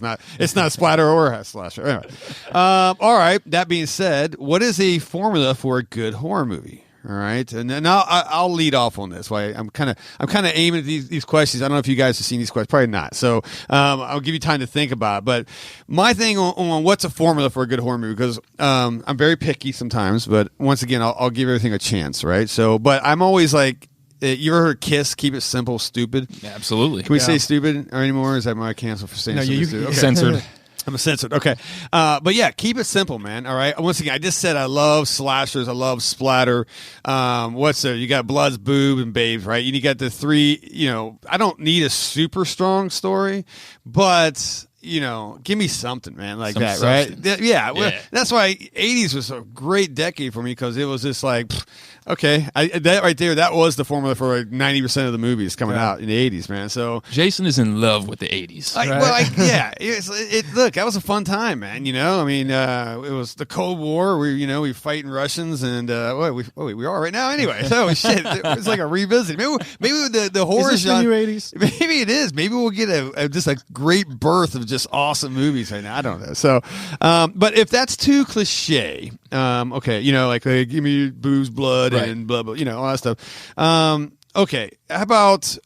S2: not splatter or a slasher. Anyway, all right. That being said, what is a formula for a good horror movie? All right, and then I'll lead off on this. Why I'm kind of aiming at these questions. I don't know if you guys have seen these questions. Probably not. So I'll give you time to think about it. But my thing on what's a formula for a good horror movie, because I'm very picky sometimes. But once again, I'll give everything a chance, right? So, but I'm always like, you ever heard KISS? Keep it simple, stupid.
S3: Yeah, absolutely.
S2: Can we say stupid or anymore? Is that my cancel for saying stupid?
S3: Okay. Censored.
S2: I'm censored. Okay. But yeah, keep it simple, man. All right. Once again, I just said I love slashers. I love splatter. You got bloods, boob, and babes, right? You got the three, I don't need a super strong story, but give me something, man, like that, substance. Right? Yeah. Well, that's why 80s was a great decade for me, because it was just like, okay, that right there, that was the formula for 90% of the movies coming out in the 80s, man. So
S3: Jason is in love with the 80s.
S2: Look, that was a fun time, man. I mean, it was the Cold War. We fighting Russians, and we are right now anyway. So shit, it was like a revisit. Maybe the horror genre.
S4: New 80s?
S2: Maybe it is. Maybe we'll get just a great birth of just awesome movies right now. I don't know. So, but if that's too cliche, okay, give me booze, blood, and blah blah, all that stuff. Okay, how about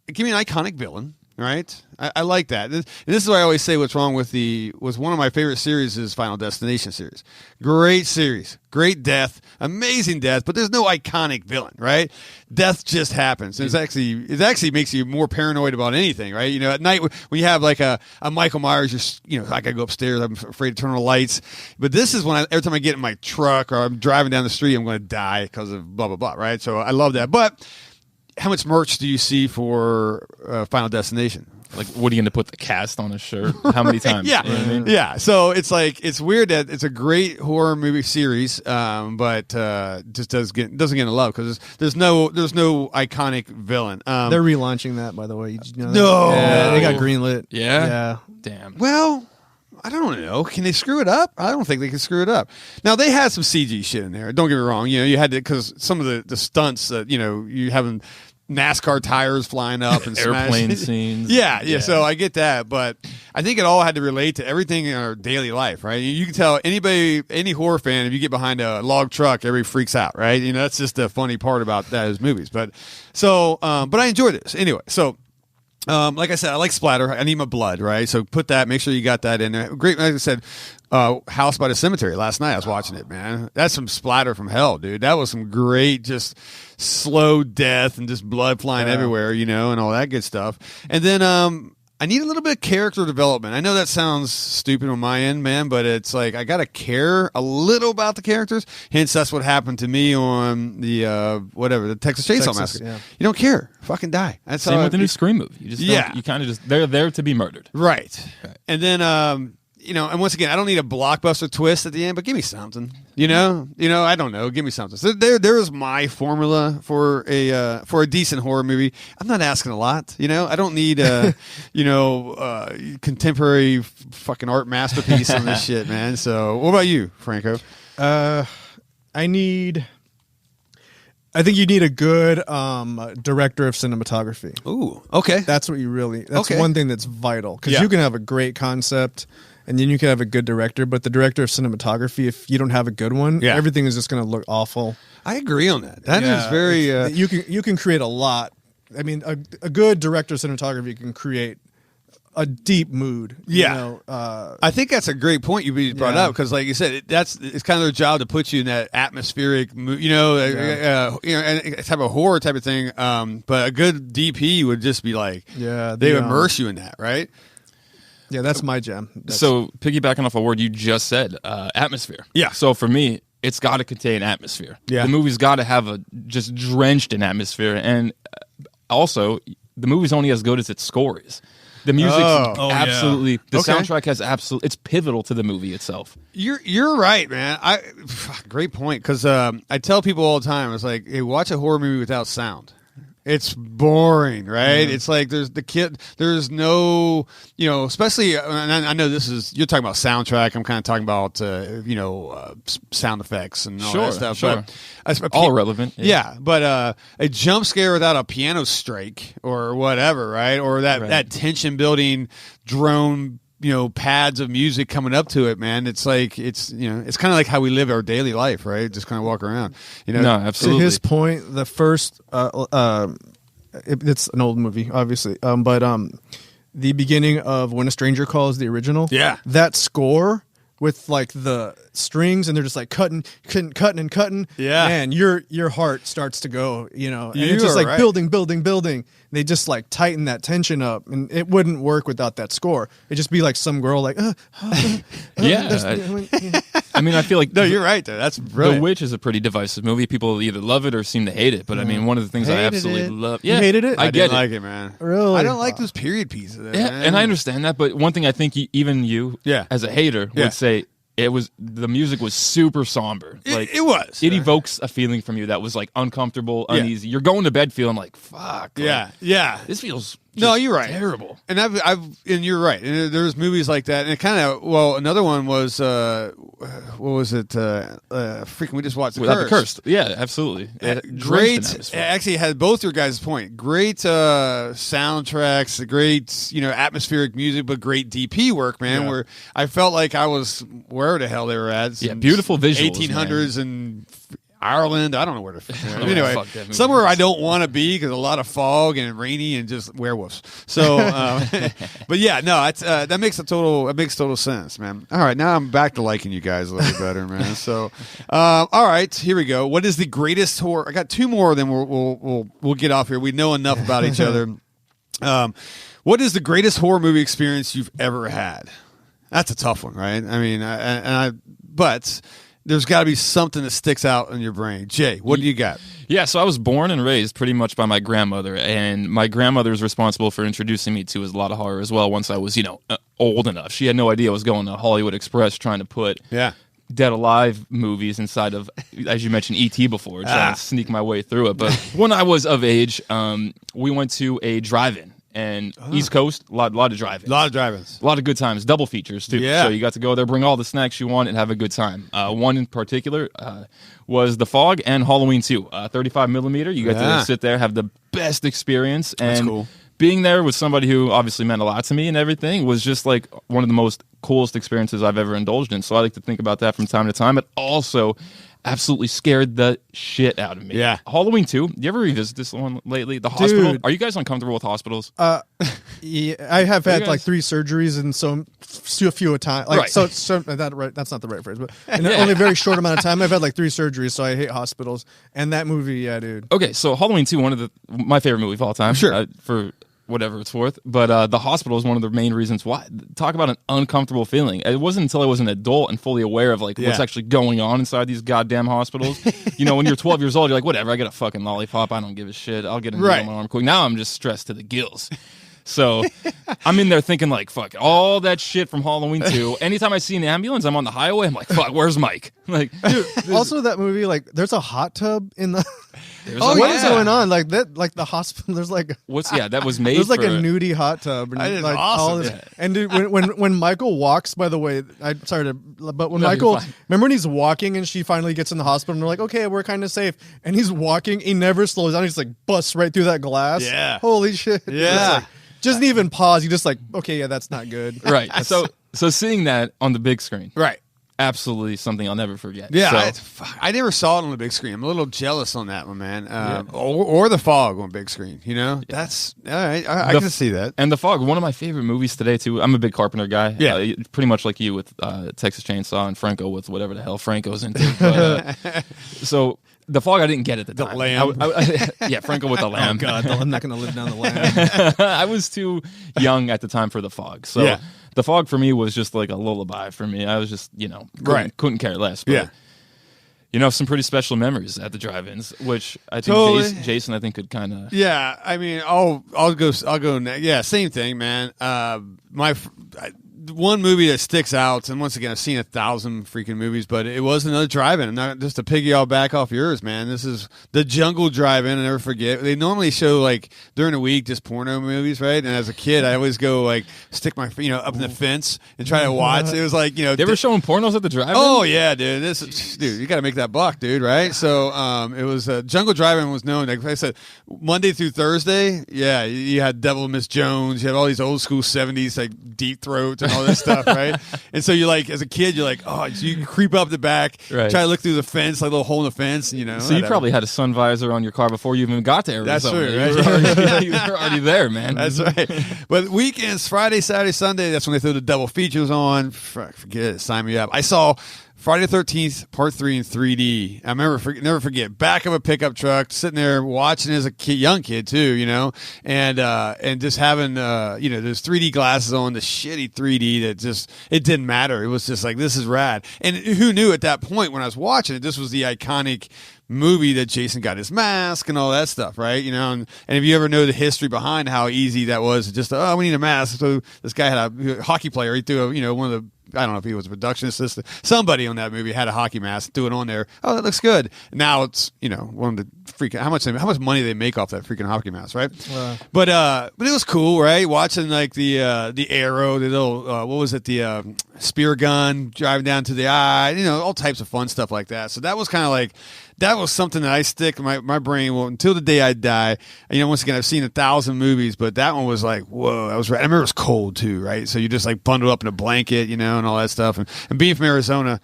S2: give me an iconic villain? Right, I like that. And this is why I always say what's wrong with was one of my favorite series is Final Destination series. Great series, great death, amazing death, but there's no iconic villain, right? Death just happens. And it actually makes you more paranoid about anything, right? At night when you have like a Michael Myers, I gotta go upstairs. I'm afraid to turn on the lights. But this is when every time I get in my truck or I'm driving down the street, I'm going to die because of blah blah blah, right? So I love that, but. How much merch do you see for Final Destination?
S3: Like, what are you going to put the cast on a shirt? How many times?
S2: Yeah.
S3: You know what I mean?
S2: Yeah. So it's like, it's weird that it's a great horror movie series, but just doesn't get enough love because there's no iconic villain.
S4: They're relaunching that, by the way. Did you know that?
S2: No.
S4: Yeah, they got greenlit.
S3: Yeah. Damn.
S2: Well, I don't know. Can they screw it up? I don't think they can screw it up. Now, they had some CG shit in there. Don't get me wrong. You had to, because some of the stunts that, you having NASCAR tires flying up and
S3: airplane scenes.
S2: Yeah. So I get that, but I think it all had to relate to everything in our daily life, right? You can tell any horror fan, if you get behind a log truck, everybody freaks out, right? That's just the funny part about those movies. But so, but I enjoyed this anyway. So. Like I said, I like splatter. I need my blood, right? So put that. Make sure you got that in there. Great. Like I said, House by the Cemetery. Last night I was watching it, man. That's some splatter from hell, dude. That was some great, just slow death and just blood flying everywhere, and all that good stuff. And then I need a little bit of character development. I know that sounds stupid on my end, man, but it's like I gotta care a little about the characters. Hence, that's what happened to me on the the Texas Chainsaw Massacre. Yeah. You don't care, fucking die. That's
S3: same with the new Scream movie. You just you kind of just they're there to be murdered,
S2: right? And then and once again, I don't need a blockbuster twist at the end, but give me something. I don't know. Give me something. So there is my formula for a decent horror movie. I'm not asking a lot. I don't need contemporary fucking art masterpiece on this shit, man. So what about you, Franco?
S4: I think you need a good director of cinematography.
S2: Ooh, okay.
S4: That's what you really. That's one thing that's vital, because you can have a great concept. And then you can have a good director, but the director of cinematography, if you don't have a good one, everything is just going to look awful.
S2: I agree on that. That is very.
S4: You can create a lot. I mean, a good director of cinematography can create a deep mood.
S2: Yeah, I think that's a great point you brought up, because, like you said, it's kind of their job to put you in that atmospheric mood. And type of horror type of thing. But a good DP would just be like, they would immerse you in that, right?
S4: Yeah, that's my jam.
S3: So piggybacking off a word you just said, atmosphere.
S2: Yeah.
S3: So for me, it's got to contain atmosphere.
S2: Yeah.
S3: The movie's got to have just drenched in atmosphere, and also the movie's only as good as its score is. The music's absolutely the soundtrack has it's pivotal to the movie itself.
S2: You're right, man. Great point, because I tell people all the time, it's like, hey, watch a horror movie without sound. It's boring, right? It's like there's no, especially, and I know you're talking about soundtrack. I'm kind of talking about, sound effects and all that stuff.
S3: Sure.
S2: But
S3: all relevant.
S2: Yeah. But a jump scare without a piano strike or whatever, right? Or that tension building drone, pads of music coming up to it, man. It's like it's kind of like how we live our daily life, right? Just kind of walk around.
S3: No, absolutely.
S4: To his point, the first it's an old movie, obviously, but the beginning of When a Stranger Calls, the original, that score with like the strings and they're just like cutting, man, your heart starts to go, and it's just like building. They just like tighten that tension up, and it wouldn't work without that score. It'd just be like some girl like,
S3: I mean, I feel like
S2: you're right there. That's brilliant.
S3: The Witch is a pretty divisive movie. People either love it or seem to hate it. But I mean, one of the things I absolutely love.
S4: Yeah, you hated it?
S2: I didn't like it, man.
S4: Really?
S2: I don't like those period pieces.
S3: Yeah,
S2: man.
S3: and I understand that. But one thing I think even you, as a hater, would say. The music was super somber. Like
S2: it was.
S3: It evokes a feeling from you that was like uncomfortable, uneasy. You're going to bed feeling like fuck.
S2: Yeah.
S3: This feels
S2: you're right.
S3: Terrible.
S2: And and you're right. And there's movies like that. And it kind of another one was what was it? Freaking, we just watched
S3: The Cursed. Yeah, absolutely.
S2: Great. Actually, had both your guys' point. Great soundtracks, great atmospheric music, but great DP work, man. Yeah. Where I felt like I was where the hell they were at.
S3: Beautiful visuals.
S2: 1800s and Ireland. I don't know where to. Anyway, somewhere I don't want to be because a lot of fog and rainy and just werewolves. So, but yeah, no, it's that makes total sense, man. All right, now I'm back to liking you guys a little bit better, man. So, all right, here we go. What is the greatest horror? I got two more, then we'll get off here. We know enough about each other. What is the greatest horror movie experience you've ever had? That's a tough one, right? I mean, but there's got to be something that sticks out in your brain. Jay, what do you got?
S3: Yeah, so I was born and raised pretty much by my grandmother, and my grandmother is responsible for introducing me to a lot of horror as well once I was, old enough. She had no idea I was going to Hollywood Express trying to put Dead Alive movies inside of, as you mentioned, E.T. before, trying to sneak my way through it. But when I was of age, we went to a drive-in. And East Coast, a lot of drive-ins.
S2: A lot of drive-ins.
S3: A lot of good times. Double features, too.
S2: Yeah.
S3: So you got to go there, bring all the snacks you want, and have a good time. One in particular was The Fog and Halloween 2. 35 millimeter. You get to sit there, have the best experience. And
S2: that's cool.
S3: Being there with somebody who obviously meant a lot to me and everything was just like one of the most coolest experiences I've ever indulged in. So I like to think about that from time to time. It also absolutely scared the shit out of me.
S2: Yeah.
S3: Halloween 2. You ever revisit this one lately? The hospital.
S4: Dude.
S3: Are you guys uncomfortable with hospitals?
S4: Yeah, I have had like 3 surgeries and a few a time. Like,
S3: right.
S4: So that's not the right phrase, but in only a very short amount of time, I've had like 3 surgeries. So I hate hospitals. And that movie, yeah, dude.
S3: Okay, so Halloween 2, my favorite movie of all time.
S2: Sure.
S3: For whatever it's worth. But the hospital is one of the main reasons why. Talk about an uncomfortable feeling. It wasn't until I was an adult and fully aware of what's actually going on inside these goddamn hospitals. When you're 12 years old, you're like, whatever, I get a fucking lollipop. I don't give a shit. I'll get a needle on my arm quick. Now I'm just stressed to the gills. So I'm in there thinking like, fuck, all that shit from Halloween 2. Anytime I see an ambulance, I'm on the highway. I'm like, fuck, where's Mike? Like,
S4: dude, also that movie, like, there's a hot tub in the. What is going on? Like that, like the hospital. There's like
S3: that was made.
S4: There's like a nudie hot tub. And
S2: that is
S4: like
S2: awesome.
S4: All this, and dude, when Michael walks, by the way, but when Michael, remember when he's walking and she finally gets in the hospital and they're like, okay, we're kind of safe, and he's walking, he never slows down. He's like busts right through that glass.
S2: Yeah.
S4: Holy shit.
S2: Yeah.
S4: Just didn't even pause. You just like, okay, yeah, that's not good.
S3: Right. So seeing that on the big screen.
S2: Right.
S3: Absolutely something I'll never forget.
S2: Yeah, I never saw it on the big screen. I'm a little jealous on that one, man. Or The Fog on big screen. That's all right. I can see that.
S3: And The Fog, one of my favorite movies today too. I'm a big Carpenter guy.
S2: Yeah,
S3: pretty much like you with Texas Chainsaw and Franco with whatever the hell Franco's into. But, so The Fog, I didn't get at the time.
S2: The lamb.
S3: Yeah, Franco with the lamb.
S4: Oh God, I'm not going to live down the lamb.
S3: I was too young at the time for The Fog. So The Fog for me was just like a lullaby for me. I was just, couldn't care less. But, some pretty special memories at the drive-ins, which I think Jason, I think, could kind of.
S2: Yeah, I mean, I'll go next. Yeah, same thing, man. One movie that sticks out, and once again, I've seen 1,000 freaking movies, but it was another drive-in. And not just to piggy all back off yours, man. This is the Jungle Drive-In. I never forget. They normally show like during the week just porno movies, right? And as a kid, I always go like stick my up in the fence and try to watch. It was like
S3: They were showing pornos at the drive-in.
S2: Oh yeah, dude. Dude, you got to make that buck, dude, right? So it was Jungle Drive-In was known. Like I said, Monday through Thursday. Yeah, you had Devil Miss Jones. You had all these old school '70s like Deep Throat and all this stuff, right? And so you're like, as a kid, you're like, oh, so you creep up the back, try to look through the fence, like a little hole in the fence, you know.
S3: So you probably had a sun visor on your car before you even got to Arizona.
S2: That's true, right?
S3: You were already there, man.
S2: That's right. But weekends, Friday, Saturday, Sunday, that's when they throw the double features on. Forget it, sign me up. I saw Friday the 13th, Part 3 in 3D. I remember, never forget, back of a pickup truck, sitting there watching as a young kid too, you know, and just having, you know, those 3D glasses on, the shitty 3D that just, it didn't matter. It was just like, this is rad. And who knew at that point when I was watching it, this was the iconic movie that Jason got his mask and all that stuff, right? You know, and if you ever know the history behind how easy that was, just, oh, we need a mask. So this guy had a hockey player, he threw you know, one of the, I don't know if he was a production assistant. Somebody on that movie had a hockey mask, threw it on there. Oh, that looks good. Now it's, you know, one of the freaking, how much money they make off that freaking hockey mask, right? But it was cool, right? Watching like the arrow, the little what was it, the spear gun driving down to the eye, you know, all types of fun stuff like that. So that was kind of like, that was something that I stick in my brain. Well, until the day I die. You know, once again, I've seen 1,000 movies, but that one was like, whoa, that was right. I remember it was cold too, right? So you just like bundle up in a blanket, you know, and all that stuff. And being from Arizona,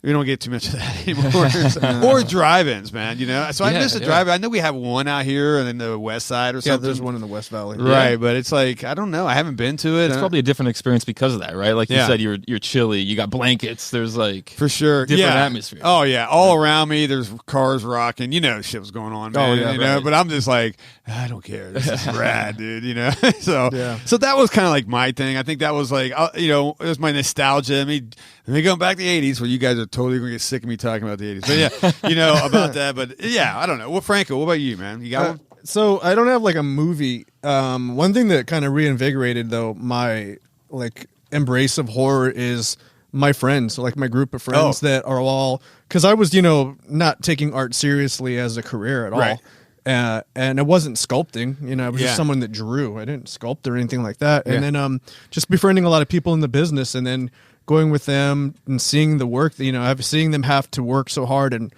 S2: we don't get too much of that anymore. Or drive-ins, man, you know. So I miss a drive-in. I know we have one out here and in the west side or something.
S4: Yeah, there's one in the West Valley.
S2: Right, but it's like, I don't know. I haven't been to it.
S3: It's probably a different experience because of that, right? Like you said, you're chilly. You got blankets. There's like
S2: for sure
S3: different atmosphere.
S2: Oh yeah, all around me. There's cars rocking. You know, shit was going on. Man,
S4: oh yeah,
S2: you know. But I'm just like, I don't care. This is rad, dude. You know. So that was kind of like my thing. I think that was like, you know, it was my nostalgia. I mean, going back to the '80s, where you guys are totally gonna get sick of me talking about the '80s. But yeah, you know about that. But yeah, I don't know. Well, Franco, what about you, man? You got one?
S4: So I don't have like a movie. One thing that kind of reinvigorated though my like embrace of horror is my friends, like my group of friends that are all, because I was, you know, not taking art seriously as a career at all. And it wasn't sculpting, you know, I was just someone that drew. I didn't sculpt or anything like that. And then just befriending a lot of people in the business and then going with them and seeing the work that, you know, seeing them have to work so hard, and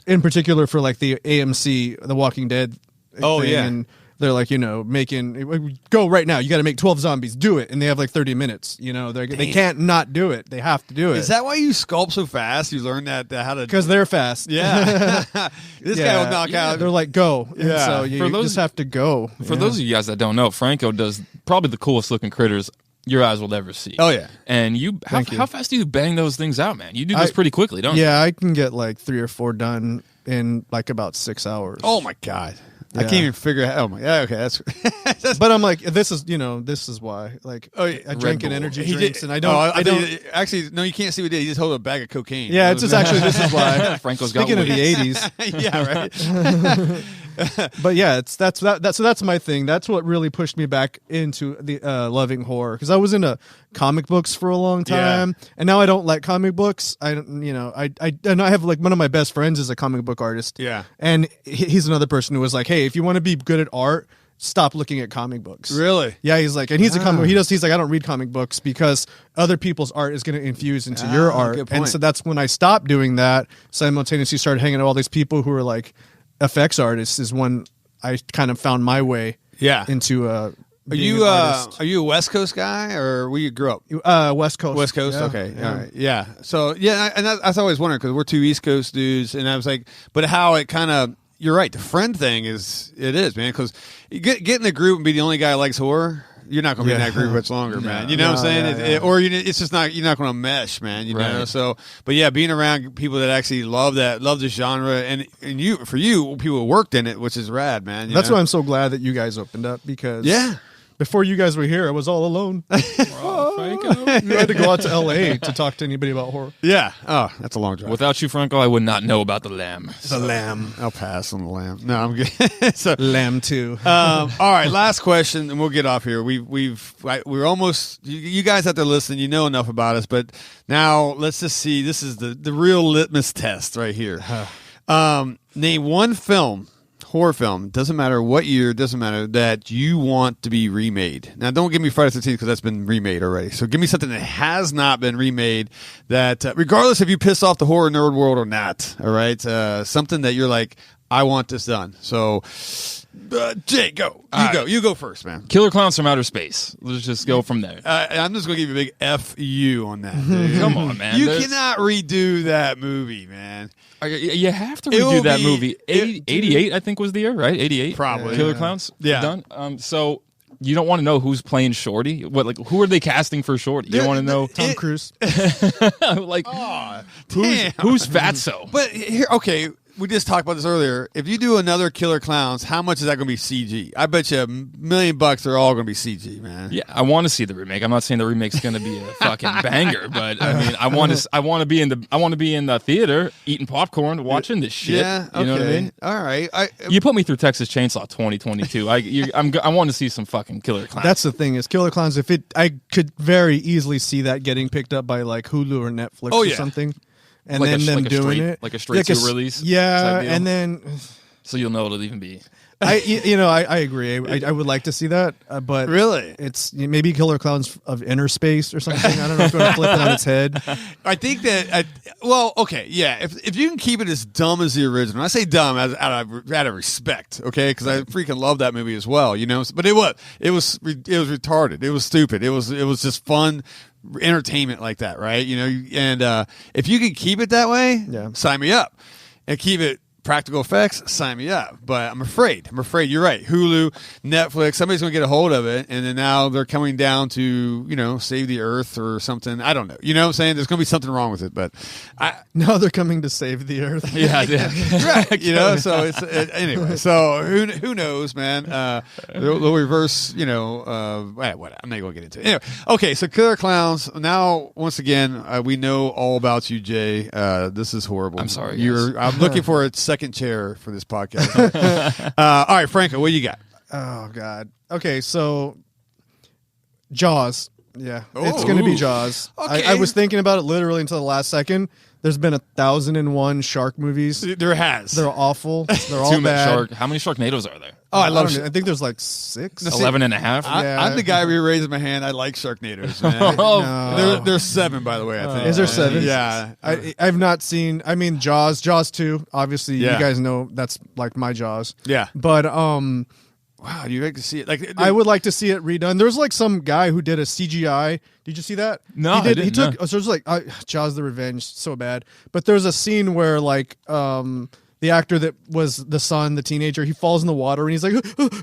S4: in particular for like the AMC, The Walking Dead thing, and they're like, you know, making, go right now, you got to make 12 zombies, do it, and they have like 30 minutes, you know, they can't not do it, they have to do it.
S2: Is that why you sculpt so fast? You learned that how to,
S4: because they're fast.
S2: This guy will knock out.
S4: They're like, go. Yeah, so you just have to go.
S3: For those of you guys that don't know, Franco does probably the coolest looking critters your eyes will ever see.
S2: Oh yeah.
S3: And how fast do you bang those things out, man? You do this pretty quickly, don't you?
S4: Yeah, I can get like 3 or 4 done in like about 6 hours.
S2: Oh my god. I can't even figure out. Oh my god. Okay, that's
S4: but I'm like, this is why. Like, I drink an energy drinks, and I don't.
S2: Actually, no, you can't see what he did. He just hold a bag of cocaine.
S4: Yeah, it's just actually this is why.
S3: Franco's
S4: Speaking
S3: got
S4: of the '80s.
S2: Yeah, right.
S4: But yeah, that's my thing. That's what really pushed me back into the loving horror, because I was into comic books for a long time, and now I don't like comic books. I have like one of my best friends is a comic book artist.
S2: Yeah,
S4: and he's another person who was like, hey, if you want to be good at art, stop looking at comic books.
S2: Really?
S4: Yeah, he's like, and he's a comic. He's like, I don't read comic books because other people's art is going to infuse into your art, and so that's when I stopped doing that. Simultaneously, started hanging out with all these people who were like effects artists. Is when I kind of found my way. Into Are you
S2: a West Coast guy, or where you grew
S4: up? West Coast.
S2: West Coast. Okay. All right. Yeah. So yeah, and I was always wondering, because we're 2 East Coast dudes, and I was like, but how it kind of. You're right. The friend thing is man, because get in the group and be the only guy who likes horror. You're not going to be in that group much longer, man. You know what I'm saying? It's just not. You're not going to mesh, man. You know. So, but yeah, being around people that actually love the genre, and for you, people who worked in it, which is rad, man.
S4: That's why I'm so glad that you guys opened up, because before you guys were here, I was all alone. You had to go out to L.A. to talk to anybody about horror.
S2: Yeah. Oh, that's a long drive.
S3: Without you, Franco, I would not know about The Lamb.
S2: The Lamb. I'll pass on The Lamb. No, I'm good. So,
S4: Lamb 2.
S2: All right, last question, and we'll get off here. We're almost. You guys out there listening, you know enough about us, but now let's just see. This is the real litmus test right here. Name one film. Horror film, doesn't matter what year, doesn't matter, that you want to be remade. Now, don't give me Friday the 13th, because that's been remade already. So give me something that has not been remade, that regardless if you piss off the horror nerd world or not, all right? Something that you're like, I want this done. So, Jay, go. You go first, man.
S3: Killer Clowns from Outer Space. Let's just go from there.
S2: I'm just going to give you a big F you on that. Dude.
S3: Come on, man.
S2: You cannot redo that movie, man.
S3: You have to redo that movie. 88, I think, was the year, right? 88?
S2: Probably.
S3: Killer Clowns?
S2: Yeah.
S3: Done. So you don't want to know who's playing Shorty? Who are they casting for Shorty? You want to know?
S4: Tom Cruise.
S3: Like, who's Fatso?
S2: But here, okay, we just talked about this earlier. If you do another Killer Clowns, how much is that going to be CG? I bet you $1 million they're all going to be CG, man.
S3: Yeah, I want to see the remake. I'm not saying the remake's going to be a fucking banger, but I mean, I want to be in the theater eating popcorn, watching this shit.
S2: Yeah, okay.
S3: You know what I mean?
S2: All right.
S3: You put me through Texas Chainsaw 2022. I want to see some fucking Killer Clowns.
S4: That's the thing is Killer Clowns. I could very easily see that getting picked up by like Hulu or Netflix or something. And
S3: like
S4: then them doing
S3: it like a straight to release.
S4: Yeah, and then
S3: so you'll know it'll even be.
S4: I agree. I would like to see that, but
S2: really,
S4: it's maybe Killer Clowns of Inner Space or something. I don't know if you want to flip it on its head.
S2: I think that. Okay, yeah. If you can keep it as dumb as the original, I say dumb out of respect, okay, because I freaking love that movie as well, you know. But it was retarded. It was stupid. It was just fun entertainment like that, right? You know, and if you can keep it that way, sign me up, and keep it practical effects, sign me up. But I'm afraid you're right. Hulu, Netflix, somebody's going to get a hold of it, and then now they're coming down to, you know, save the earth or something. I don't know. You know what I'm saying? There's going to be something wrong with it, but
S4: now they're coming to save the earth.
S3: Yeah.
S2: Right. You know, so anyway. So who knows, man? They'll reverse. You know, what? I'm not going to get into it. Anyway, okay. So Killer Clowns. Now, once again, we know all about you, Jay. This is horrible.
S3: I'm sorry.
S2: I'm looking for a second chair for this podcast. All right, Franco, what do you got?
S4: Oh God. Okay, so Jaws. Yeah, it's going to be Jaws.
S2: Okay.
S4: I was thinking about it literally until the last second. There's been 1,001 shark movies.
S2: There has.
S4: They're awful. They're all
S3: Too much
S4: bad.
S3: shark. How many Sharknadoes are there?
S2: Oh, I love.
S4: I think there's like 6.
S3: 11 and a half.
S2: I'm the guy raising my hand. I like Sharknadoes, man.
S4: No.
S2: There's 7, by the way. I think.
S4: Is there 7?
S2: Yeah.
S4: I've not seen. I mean, Jaws 2. Obviously,
S2: Yeah.
S4: you guys know that's like my Jaws.
S2: Yeah.
S4: But
S2: wow, you like to see it? Like
S4: I would like to see it redone. There's like some guy who did a CGI. Did you see that?
S3: No,
S4: he did.
S3: I
S4: He
S3: didn't,
S4: took. So there's like Jaws: The Revenge, so bad. But there's a scene where like the actor that was the son, the teenager, he falls in the water and he's like,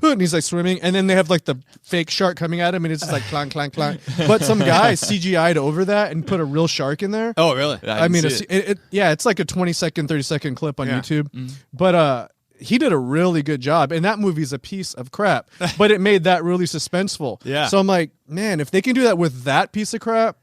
S4: and he's like swimming, and then they have like the fake shark coming at him, and it's just like clank, clank, clank. But some guy CGI'd over that and put a real shark in there.
S2: Oh, really?
S4: I mean, it's like a 20-second, 30-second clip on YouTube. But he did a really good job, and that movie's a piece of crap. But it made that really suspenseful.
S2: Yeah.
S4: So I'm like, man, if they can do that with that piece of crap,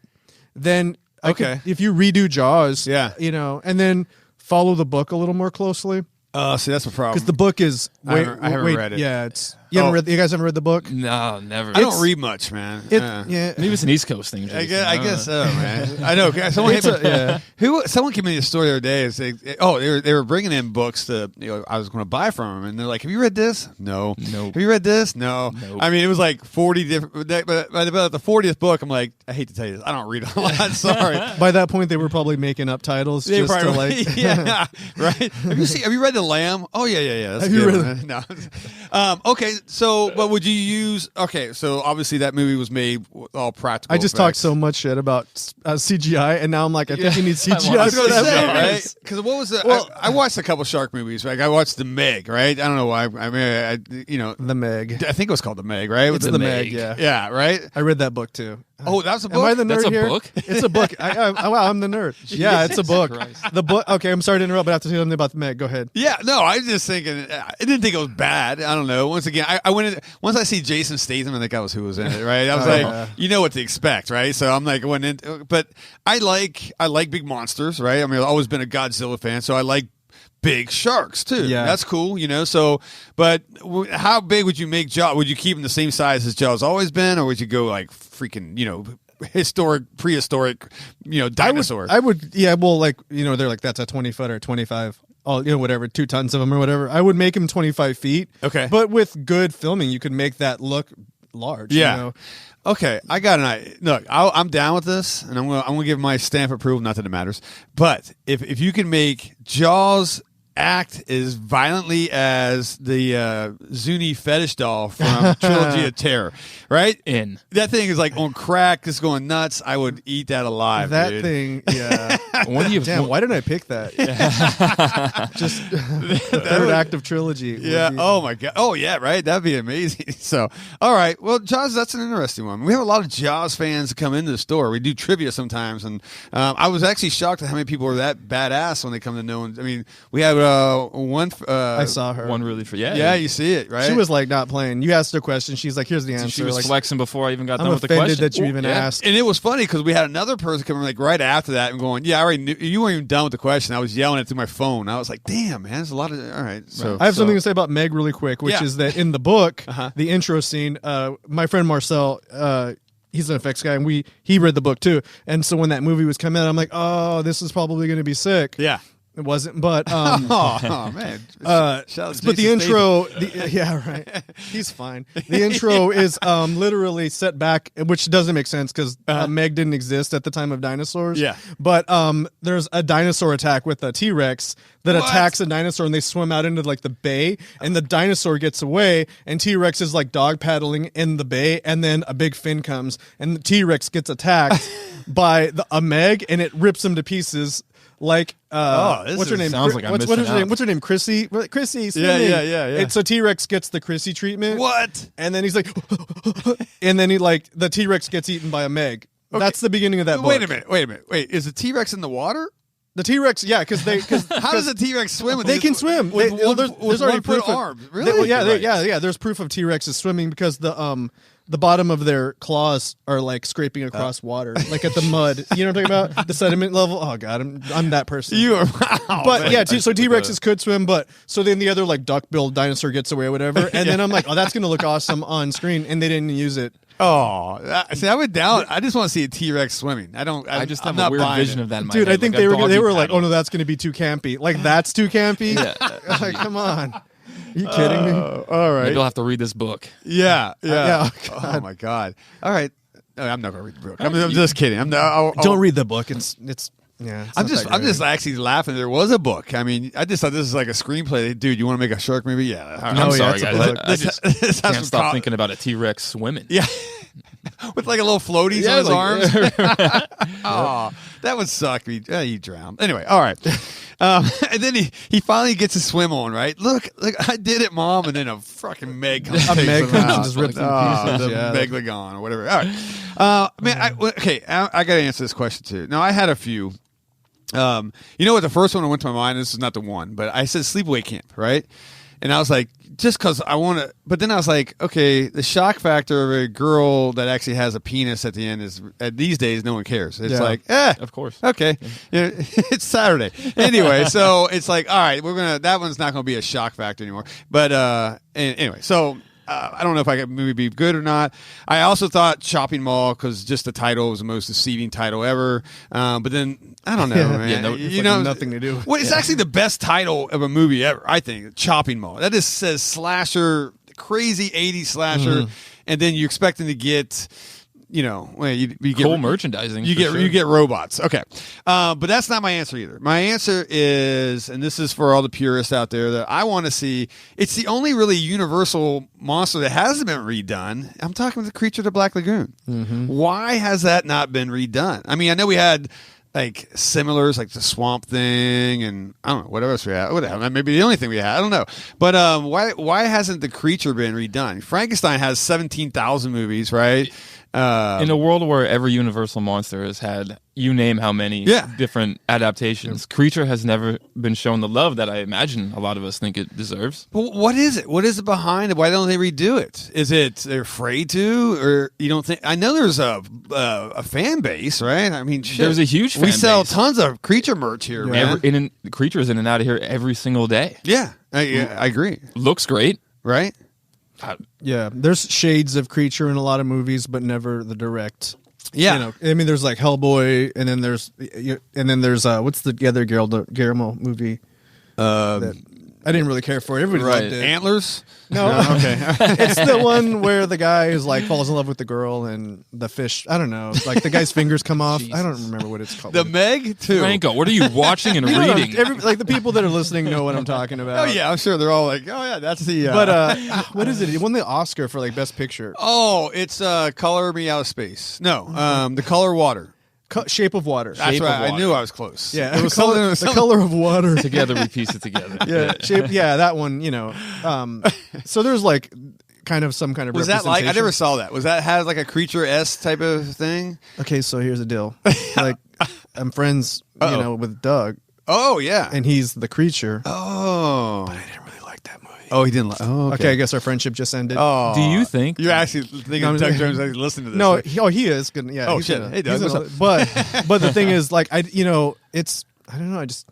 S4: then if you redo Jaws, you know, and then follow the book a little more closely.
S2: See, that's the problem.
S4: Because the book is.
S2: I haven't read it.
S4: Yeah, it's. You guys haven't read the book?
S3: No, never.
S2: I don't read much, man.
S4: Yeah.
S3: Maybe it's an East Coast thing.
S2: I guess so, man. I know. Someone came in the store the other day and said, they were bringing in books to I was going to buy from them, and they're like, "Have you read this? No.
S3: Nope.
S2: Have you read this? No.
S3: Nope.
S2: I mean, it was like 40 different. But by the 40th book, I'm like, I hate to tell you this, I don't read a lot. Sorry.
S4: By that point, they were probably making up titles
S2: They
S4: just
S2: probably,
S4: to like.
S2: yeah, right. Have you read The Lamb? Oh yeah. That's
S4: Have you
S2: good.
S4: really?
S2: No. Okay. So, but would you use? Okay. So obviously that movie was made with all practical.
S4: I just talked so much shit about CGI, and now I'm like, I think you need CGI.
S2: I was going to
S4: for that
S2: say,
S4: movie.
S2: right? Because what was the? Well, I watched a couple shark movies. Like I watched The Meg, right? I don't know why. I mean,
S4: The Meg.
S2: I think it was called The Meg, right?
S4: It's The Meg. Yeah.
S2: Yeah. Right.
S4: I read that book too.
S2: Oh, that's a book.
S4: Am I the nerd
S3: That's a
S4: here?
S3: book?
S4: It's a book. Wow, I'm the nerd. Yeah, it's a book.
S3: Christ.
S4: The book. Okay, I'm sorry to interrupt, but I have to say something about the Meg. Go ahead.
S2: Yeah, no, I was just thinking. I didn't think it was bad. I don't know. Once again, I went in. Once I see Jason Statham, I think that was who was in it, right? I was you know what to expect, right? So I'm like, went in. But I like big monsters, right? I mean, I've always been a Godzilla fan, so I like big sharks too.
S4: Yeah,
S2: that's cool, you know. So, but how big would you make Jaws? Would you keep them the same size as Jaws always been, or would you go like freaking, prehistoric, dinosaur?
S4: I would. Yeah. Well, like they're like that's a 20 foot or 25. Oh, whatever, 2 tons of them or whatever. I would make them 25 feet.
S2: Okay.
S4: But with good filming, you could make that look large.
S2: Yeah. Okay, I got an idea. Look, I'm down with this, and I'm gonna give my stamp of approval. Not that it matters, but if you can make Jaws act as violently as the Zuni fetish doll from Trilogy of Terror, right? That thing is like on crack, just going nuts. I would eat that alive.
S4: That
S2: dude.
S4: thing, yeah. Damn, why didn't I pick that? Just the third act of Trilogy.
S2: Yeah. Oh my God. Oh yeah. Right. That'd be amazing. So, all right. Well, Jaws. That's an interesting one. We have a lot of Jaws fans that come into the store. We do trivia sometimes, and I was actually shocked at how many people are that badass when they come to know. I mean, we have one.
S4: I saw her.
S3: One really.
S2: Yeah, you see it, right?
S4: She was like not playing. You asked her a question. She's like, "Here's the answer."
S3: She was
S4: like,
S3: flexing before I even got
S4: I'm
S3: done with the question.
S4: offended that you even asked.
S2: And it was funny because we had another person coming like right after that and going, "Yeah, I already knew you weren't even done with the question." I was yelling it through my phone. I was like, "Damn, man, there's a lot of." All right, so
S4: I have something to say about Meg really quick, which is that in the book, the intro scene, my friend Marcel. He's an effects guy, and he read the book too. And so when that movie was coming out, I'm like, oh, this is probably going to be sick.
S2: Yeah.
S4: It wasn't, but
S2: oh man!
S4: But the intro, yeah, right. He's fine. The intro is literally set back, which doesn't make sense because Meg didn't exist at the time of dinosaurs.
S2: Yeah,
S4: but there's a dinosaur attack with a T-Rex that attacks a dinosaur, and they swim out into like the bay, and the dinosaur gets away, and T-Rex is like dog paddling in the bay, and then a big fin comes, and the T-Rex gets attacked by a Meg, and it rips him to pieces. Like, what's her name?
S3: Sounds like
S4: what's her name? What's her name? Chrissy. Chrissy. Swimming.
S2: Yeah.
S4: So T-Rex gets the Chrissy treatment.
S2: What?
S4: And then he's like, and then the T-Rex gets eaten by a Meg. Okay. That's the beginning of that book.
S2: Wait a minute. Wait, is the T-Rex in the water?
S4: The T-Rex, yeah, because
S2: how does a T-Rex swim?
S4: They can swim. There's already proof of
S2: arms. Really?
S4: Yeah. There's proof of T-Rexes swimming because the bottom of their claws are like scraping across water, like at the mud. You know what I'm talking about? The sediment level. Oh God, I'm that person.
S2: You are. Wow,
S4: but man. Yeah, so T-Rexes could swim, but so then the other like duck-billed dinosaur gets away or whatever, and then I'm like, oh, that's gonna look awesome on screen, and they didn't use it.
S2: Oh, see, I went down. I just want to see a T-Rex swimming. I just have
S3: a weird vision of that in my
S4: dude.
S3: head,
S4: I think they were like, oh no, that's gonna be too campy. Like that's too campy. Like, come on. Are you kidding me?
S2: All right.
S3: Maybe I'll have to read this book.
S2: Yeah.
S4: Oh
S2: my God. All right. No, I'm not going to read the book. I'm just kidding.
S4: Don't read the book. It's yeah.
S2: I'm just actually laughing. There was a book. I mean, I just thought this is like a screenplay. Dude, you want to make a shark movie? Yeah.
S3: I'm sorry, guys. I just
S2: this
S3: can't stop thinking about a T-Rex swimming.
S2: Yeah. With like a little floaties on his arms. Oh, that would suck. He drowned. Anyway, all right. And then he finally gets his swim on, right? Look, I did it, Mom. And then a fucking Meg comes and
S4: just rips him to pieces.
S2: The Megalodon or whatever. All right. I got to answer this question too. Now, I had a few. You know what? The first one that went to my mind, this is not the one, but I said Sleepaway Camp, right? And I was like, just because I want to, but then I was like, okay, the shock factor of a girl that actually has a penis at the end is, these days, no one cares. It's like,
S3: of course.
S2: Okay. Yeah, it's Saturday. Anyway, so it's like, all right, that one's not going to be a shock factor anymore. But anyway, so I don't know if I could maybe be good or not. I also thought Shopping Mall because just the title was the most deceiving title ever. But then I don't know, man.
S4: Nothing to do.
S2: Well, it's actually the best title of a movie ever. I think Shopping Mall. That just says slasher, crazy 80s slasher, and then you're expecting to get. You get
S3: cool merchandising.
S2: You get robots. Okay, but that's not my answer either. My answer is, and this is for all the purists out there that I want to see. It's the only really universal monster that hasn't been redone. I'm talking about the Creature of the Black Lagoon. Mm-hmm. Why has that not been redone? I mean, I know we had like similars, like the Swamp Thing, and I don't know what else we had. Whatever, maybe the only thing we had. I don't know. But why hasn't the Creature been redone? Frankenstein has 17,000 movies, right?
S3: In a world where every Universal monster has had, you name how many different adaptations, Creature has never been shown the love that I imagine a lot of us think it deserves.
S2: But what is it? What is it behind it? Why don't they redo it? Is it they're afraid to, or you don't think? I know there's a fan base, right? I mean, shit.
S3: There's a huge fan
S2: base. We sell
S3: base.
S2: tons of Creature merch here, man.
S3: Creature's in and out of here every single day.
S2: Yeah, I agree.
S3: Looks great,
S2: right?
S4: Yeah, there's shades of Creature in a lot of movies, but never the direct.
S2: Yeah,
S4: I mean, there's like Hellboy, and then there's what's the other Guillermo movie? I didn't really care for it. Everybody loved it.
S2: Antlers?
S4: No.
S2: Okay.
S4: It's the one where the guy is like falls in love with the girl and the fish. I don't know. Like the guy's fingers come off. I don't remember what it's called.
S2: The Meg too.
S3: Franco, what are you watching and reading?
S4: Like the people that are listening know what I'm talking about.
S2: Oh yeah, I'm sure they're all like, oh yeah, that's the.
S4: But what is it? He won the Oscar for like best picture.
S2: Oh, it's Color Me Out of Space. No, The Color Water.
S4: Shape of Water.
S2: That's
S3: Shape
S2: right.
S3: of
S2: I
S3: Water.
S2: knew I was close.
S4: Yeah,
S2: it was
S4: the color of water.
S3: Together we piece it together.
S4: Yeah, shape. Yeah, that one. You know. So there's like kind of some kind of
S2: Was that like? I
S4: representation.
S2: never saw that. Was that has like a creature type of thing?
S4: Okay, so here's the deal. Like I'm friends, with Doug,
S2: Oh yeah.
S4: and he's the creature.
S2: Oh.
S4: I didn't really like that movie.
S2: Oh, he didn't. Oh,
S4: Okay, I guess our friendship just ended.
S2: Oh.
S3: Do you think
S2: You're actually thinking
S4: No,
S2: of Doug Jones? Like, listen to this.
S4: No,
S2: Like,
S4: he is good. Yeah.
S2: Oh,
S4: he's
S2: shit.
S4: gonna-
S2: Hey, Doug,
S4: he's
S2: what's
S4: gonna- but the thing is, like, it's I don't know. I just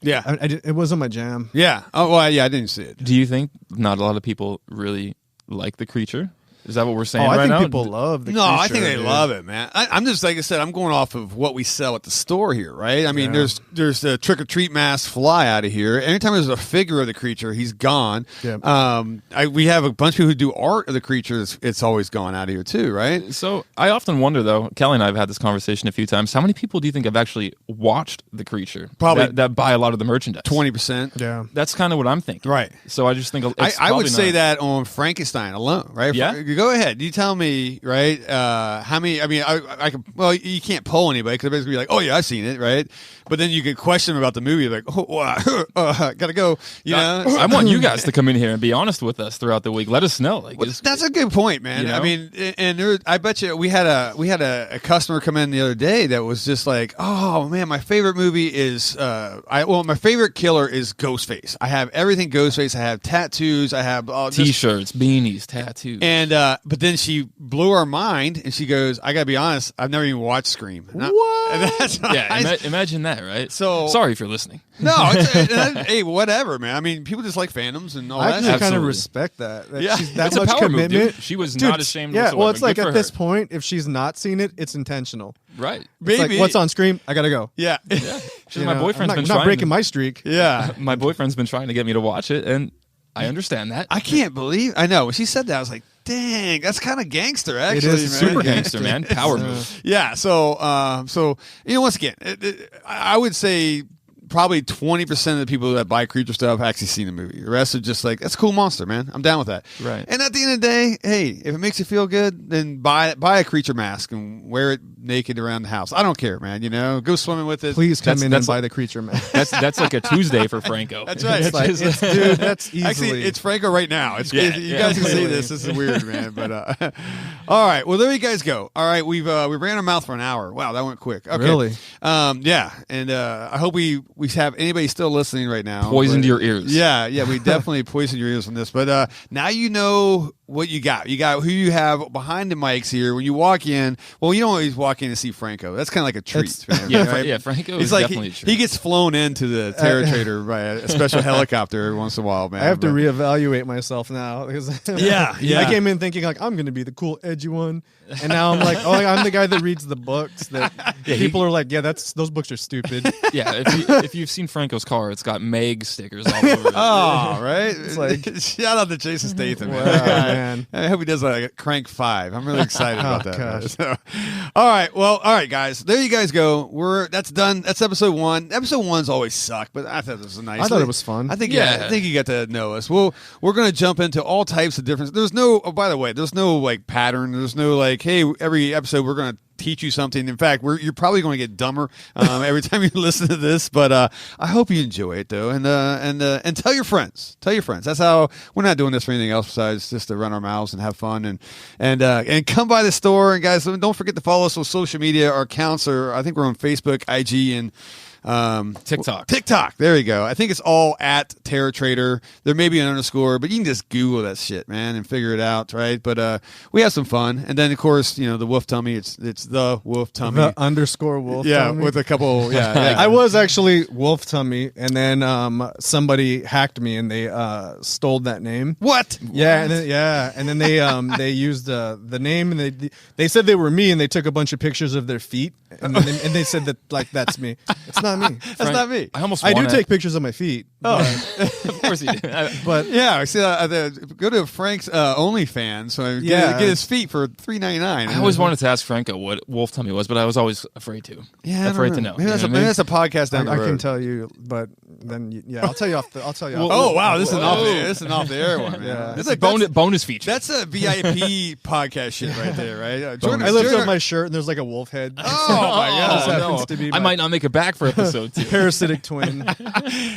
S2: yeah.
S4: it wasn't my jam.
S2: Yeah. Oh well, yeah. I didn't see it.
S3: do you think not a lot of people really like the creature? Is that what we're saying
S4: I
S3: right
S4: think
S3: now?
S4: people love the
S2: No, I
S4: creature,
S2: think they
S4: dude.
S2: love it, man. I'm just like I said. I'm going off of what we sell at the store here, right? I mean,
S4: Yeah.
S2: there's the trick or treat masks fly out of here. Anytime there's a figure of the creature, he's gone.
S4: Yeah.
S2: We have a bunch of people who do art of the creatures. It's always gone out of here too, right?
S3: So I often wonder, though, Kelly and I have had this conversation a few times. How many people do you think have actually watched the creature?
S2: Probably
S3: that buy a lot of the merchandise.
S2: 20%.
S4: Yeah.
S3: That's kind of what I'm thinking.
S2: Right.
S3: So I just think it's
S2: I would
S3: probably
S2: say
S3: not-
S2: that on Frankenstein alone, right?
S3: Yeah?
S2: You go ahead. You tell me, right? How many? I mean, I could. Well, you can't poll anybody because everybody's gonna be like, "Oh yeah, I've seen it," right? But then you could question them about the movie, like, "Oh, wow, gotta go," you know.
S3: I want you guys to come in here and be honest with us throughout the week. Let us know. Like,
S2: Well, that's a good point, man.
S3: You know?
S2: I mean, and I bet you we had a customer come in the other day that was just like, "Oh man, my favorite movie is my favorite killer is Ghostface. I have everything Ghostface. I have tattoos. I have
S3: T-shirts, beanies, tattoos.
S2: And but then she blew our mind, and she goes, "I gotta be honest, I've never even watched Scream."
S4: What?
S2: And that's
S3: yeah, imagine that, right?
S2: So-
S3: sorry if you're listening.
S2: no, hey, whatever, man. I mean, people just like fandoms and all
S4: I
S2: that.
S4: actually
S2: stuff.
S4: kind of
S3: Absolutely.
S4: respect that.
S2: Yeah.
S4: She's that
S3: It's a
S4: much
S3: power move,
S4: commitment.
S3: dude. She was
S4: Dude,
S3: not ashamed
S4: Yeah, well,
S3: whatsoever.
S4: it's like
S3: Good
S4: at
S3: for
S4: this
S3: her.
S4: point, if she's not seen it, it's intentional.
S3: Right.
S4: It's
S2: Maybe
S4: like, what's on Scream? I gotta go.
S2: Yeah,
S3: She's my boyfriend's been
S4: I'm not
S3: trying.
S4: breaking my streak.
S2: yeah.
S3: My boyfriend's been trying to get me to watch it, and I understand that.
S2: I can't believe. I know when she said that, I was like, "Dang, that's kind of gangster." Actually,
S4: is
S2: man.
S3: Super gangster, man. Power move.
S2: Yeah. So, once again, I would say probably 20% of the people that buy creature stuff actually seen the movie. The rest are just like, "That's a cool monster, man. I'm down with that."
S3: Right.
S2: And at the end of the day, hey, if it makes you feel good, then buy a creature mask and wear it naked around the house. I don't care, man. You know, go swimming with it.
S4: Please come in
S3: that's
S4: and buy the creature man.
S3: That's like a Tuesday for Franco.
S2: That's right.
S4: It's like,
S3: Just-
S4: dude, that's easily.
S2: Actually, it's Franco right now. It's
S3: Yeah,
S2: you
S3: yeah.
S2: guys can see
S4: Completely.
S2: this. This is weird, man. But all right. Well, there you guys go. All right, we ran our mouth for an hour. Wow, that went quick. Okay.
S4: Really?
S2: Yeah. And I hope we have anybody still listening right now.
S3: Poisoned
S2: But-
S3: your ears.
S2: Yeah, we definitely poisoned your ears on this. But now you know what you got. You got who you have behind the mics here. When you walk in, well, you don't always walk in to see Franco. That's kind of like a treat, man.
S3: Yeah,
S2: right?
S3: yeah, Franco
S2: He's
S3: is
S2: like
S3: definitely a treat.
S2: he gets flown into the Terror Trader by a special helicopter every once in a while, man.
S4: I have to
S2: But-
S4: reevaluate myself now because
S2: Yeah, yeah.
S4: I came in thinking like I'm going to be the cool edgy one, and now I'm like, oh, I'm the guy that reads the books that people are like, yeah, those books are stupid.
S3: Yeah, if you've seen Franco's car, it's got Meg stickers all over it.
S2: Oh, right.
S4: It's like-
S2: shout out to Jason Statham, man.
S4: Wow,
S2: That guy-
S4: man.
S2: I hope he does like Crank 5. I'm really excited about that. man.
S4: gosh.
S2: So, all right, guys. There you guys go. That's done. That's episode 1. Episode 1's always suck, but I thought this was nice.
S4: I thought it was fun.
S2: I think
S3: Yeah.
S2: I think you got to know us. We're going to jump into all types of different. There's no. Oh, by the way, there's no like pattern. There's no like, hey, every episode we're going to teach you something. In fact, you're probably going to get dumber every time you listen to this. But I hope you enjoy it though, and tell your friends. Tell your friends. That's how we're not doing this for anything else besides just to run our mouths and have fun and come by the store. And guys, don't forget to follow us on social media. Our accounts are. I think we're on Facebook, IG, and TikTok. There you go. I think it's all at Terror Trader. There may be an underscore, but you can just Google that shit, man, and figure it out, right? But we have some fun, and then of course, the Wolf Tummy. It's the Wolf Tummy.
S4: The underscore wolf.
S2: yeah,
S4: tummy.
S2: with a couple. Yeah,
S4: I was actually Wolf Tummy, and then somebody hacked me and they stole that name.
S2: What?
S4: Yeah, and then they used the name, and they said they were me, and they took a bunch of pictures of their feet, and they said that like that's me. It's not me.
S2: That's not me.
S4: I do take pictures of my feet.
S2: Oh,
S3: Of course you do.
S4: But
S2: yeah. I see. Go to Frank's OnlyFans. So get his feet for $3.99.
S3: I always wanted to ask Franco what Wolf tummy was, but I was always afraid to.
S2: Yeah,
S3: afraid to know.
S2: Maybe that's a podcast down the road.
S4: I can tell you, but then I'll tell you off the.
S2: Oh wow, this is an off the air one. Man.
S4: Yeah.
S3: It's like bonus feature.
S2: That's a VIP podcast shit right there, right?
S4: I lift up my shirt and there's like a wolf head.
S2: Oh my god,
S4: This happens to be
S3: I might not make it back for episode 2.
S4: Parasitic twin.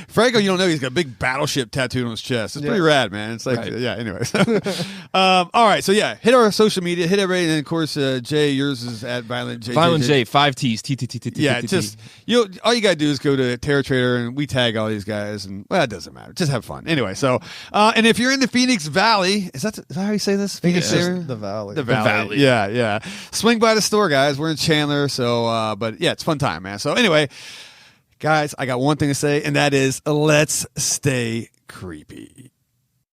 S2: Franco, you don't know he's got a big battleship tattooed on his chest. It's pretty rad, man. It's like, anyways. All right, so hit our social media, hit everybody, and then of course, Jay, yours is at Violent J.
S3: Violent J, 5 T's, T.
S2: Yeah, just all you gotta do is go to Terra Trader, and we tag all these guys, and it doesn't matter. Just have fun. Anyway, so and if you're in the Phoenix Valley, is that how you say this?
S4: Phoenix
S2: area?
S4: the Valley.
S2: The Valley. Yeah. Swing by the store, guys. We're in Chandler, so but it's fun time, man. So anyway, guys, I got one thing to say, and that is let's stay creepy.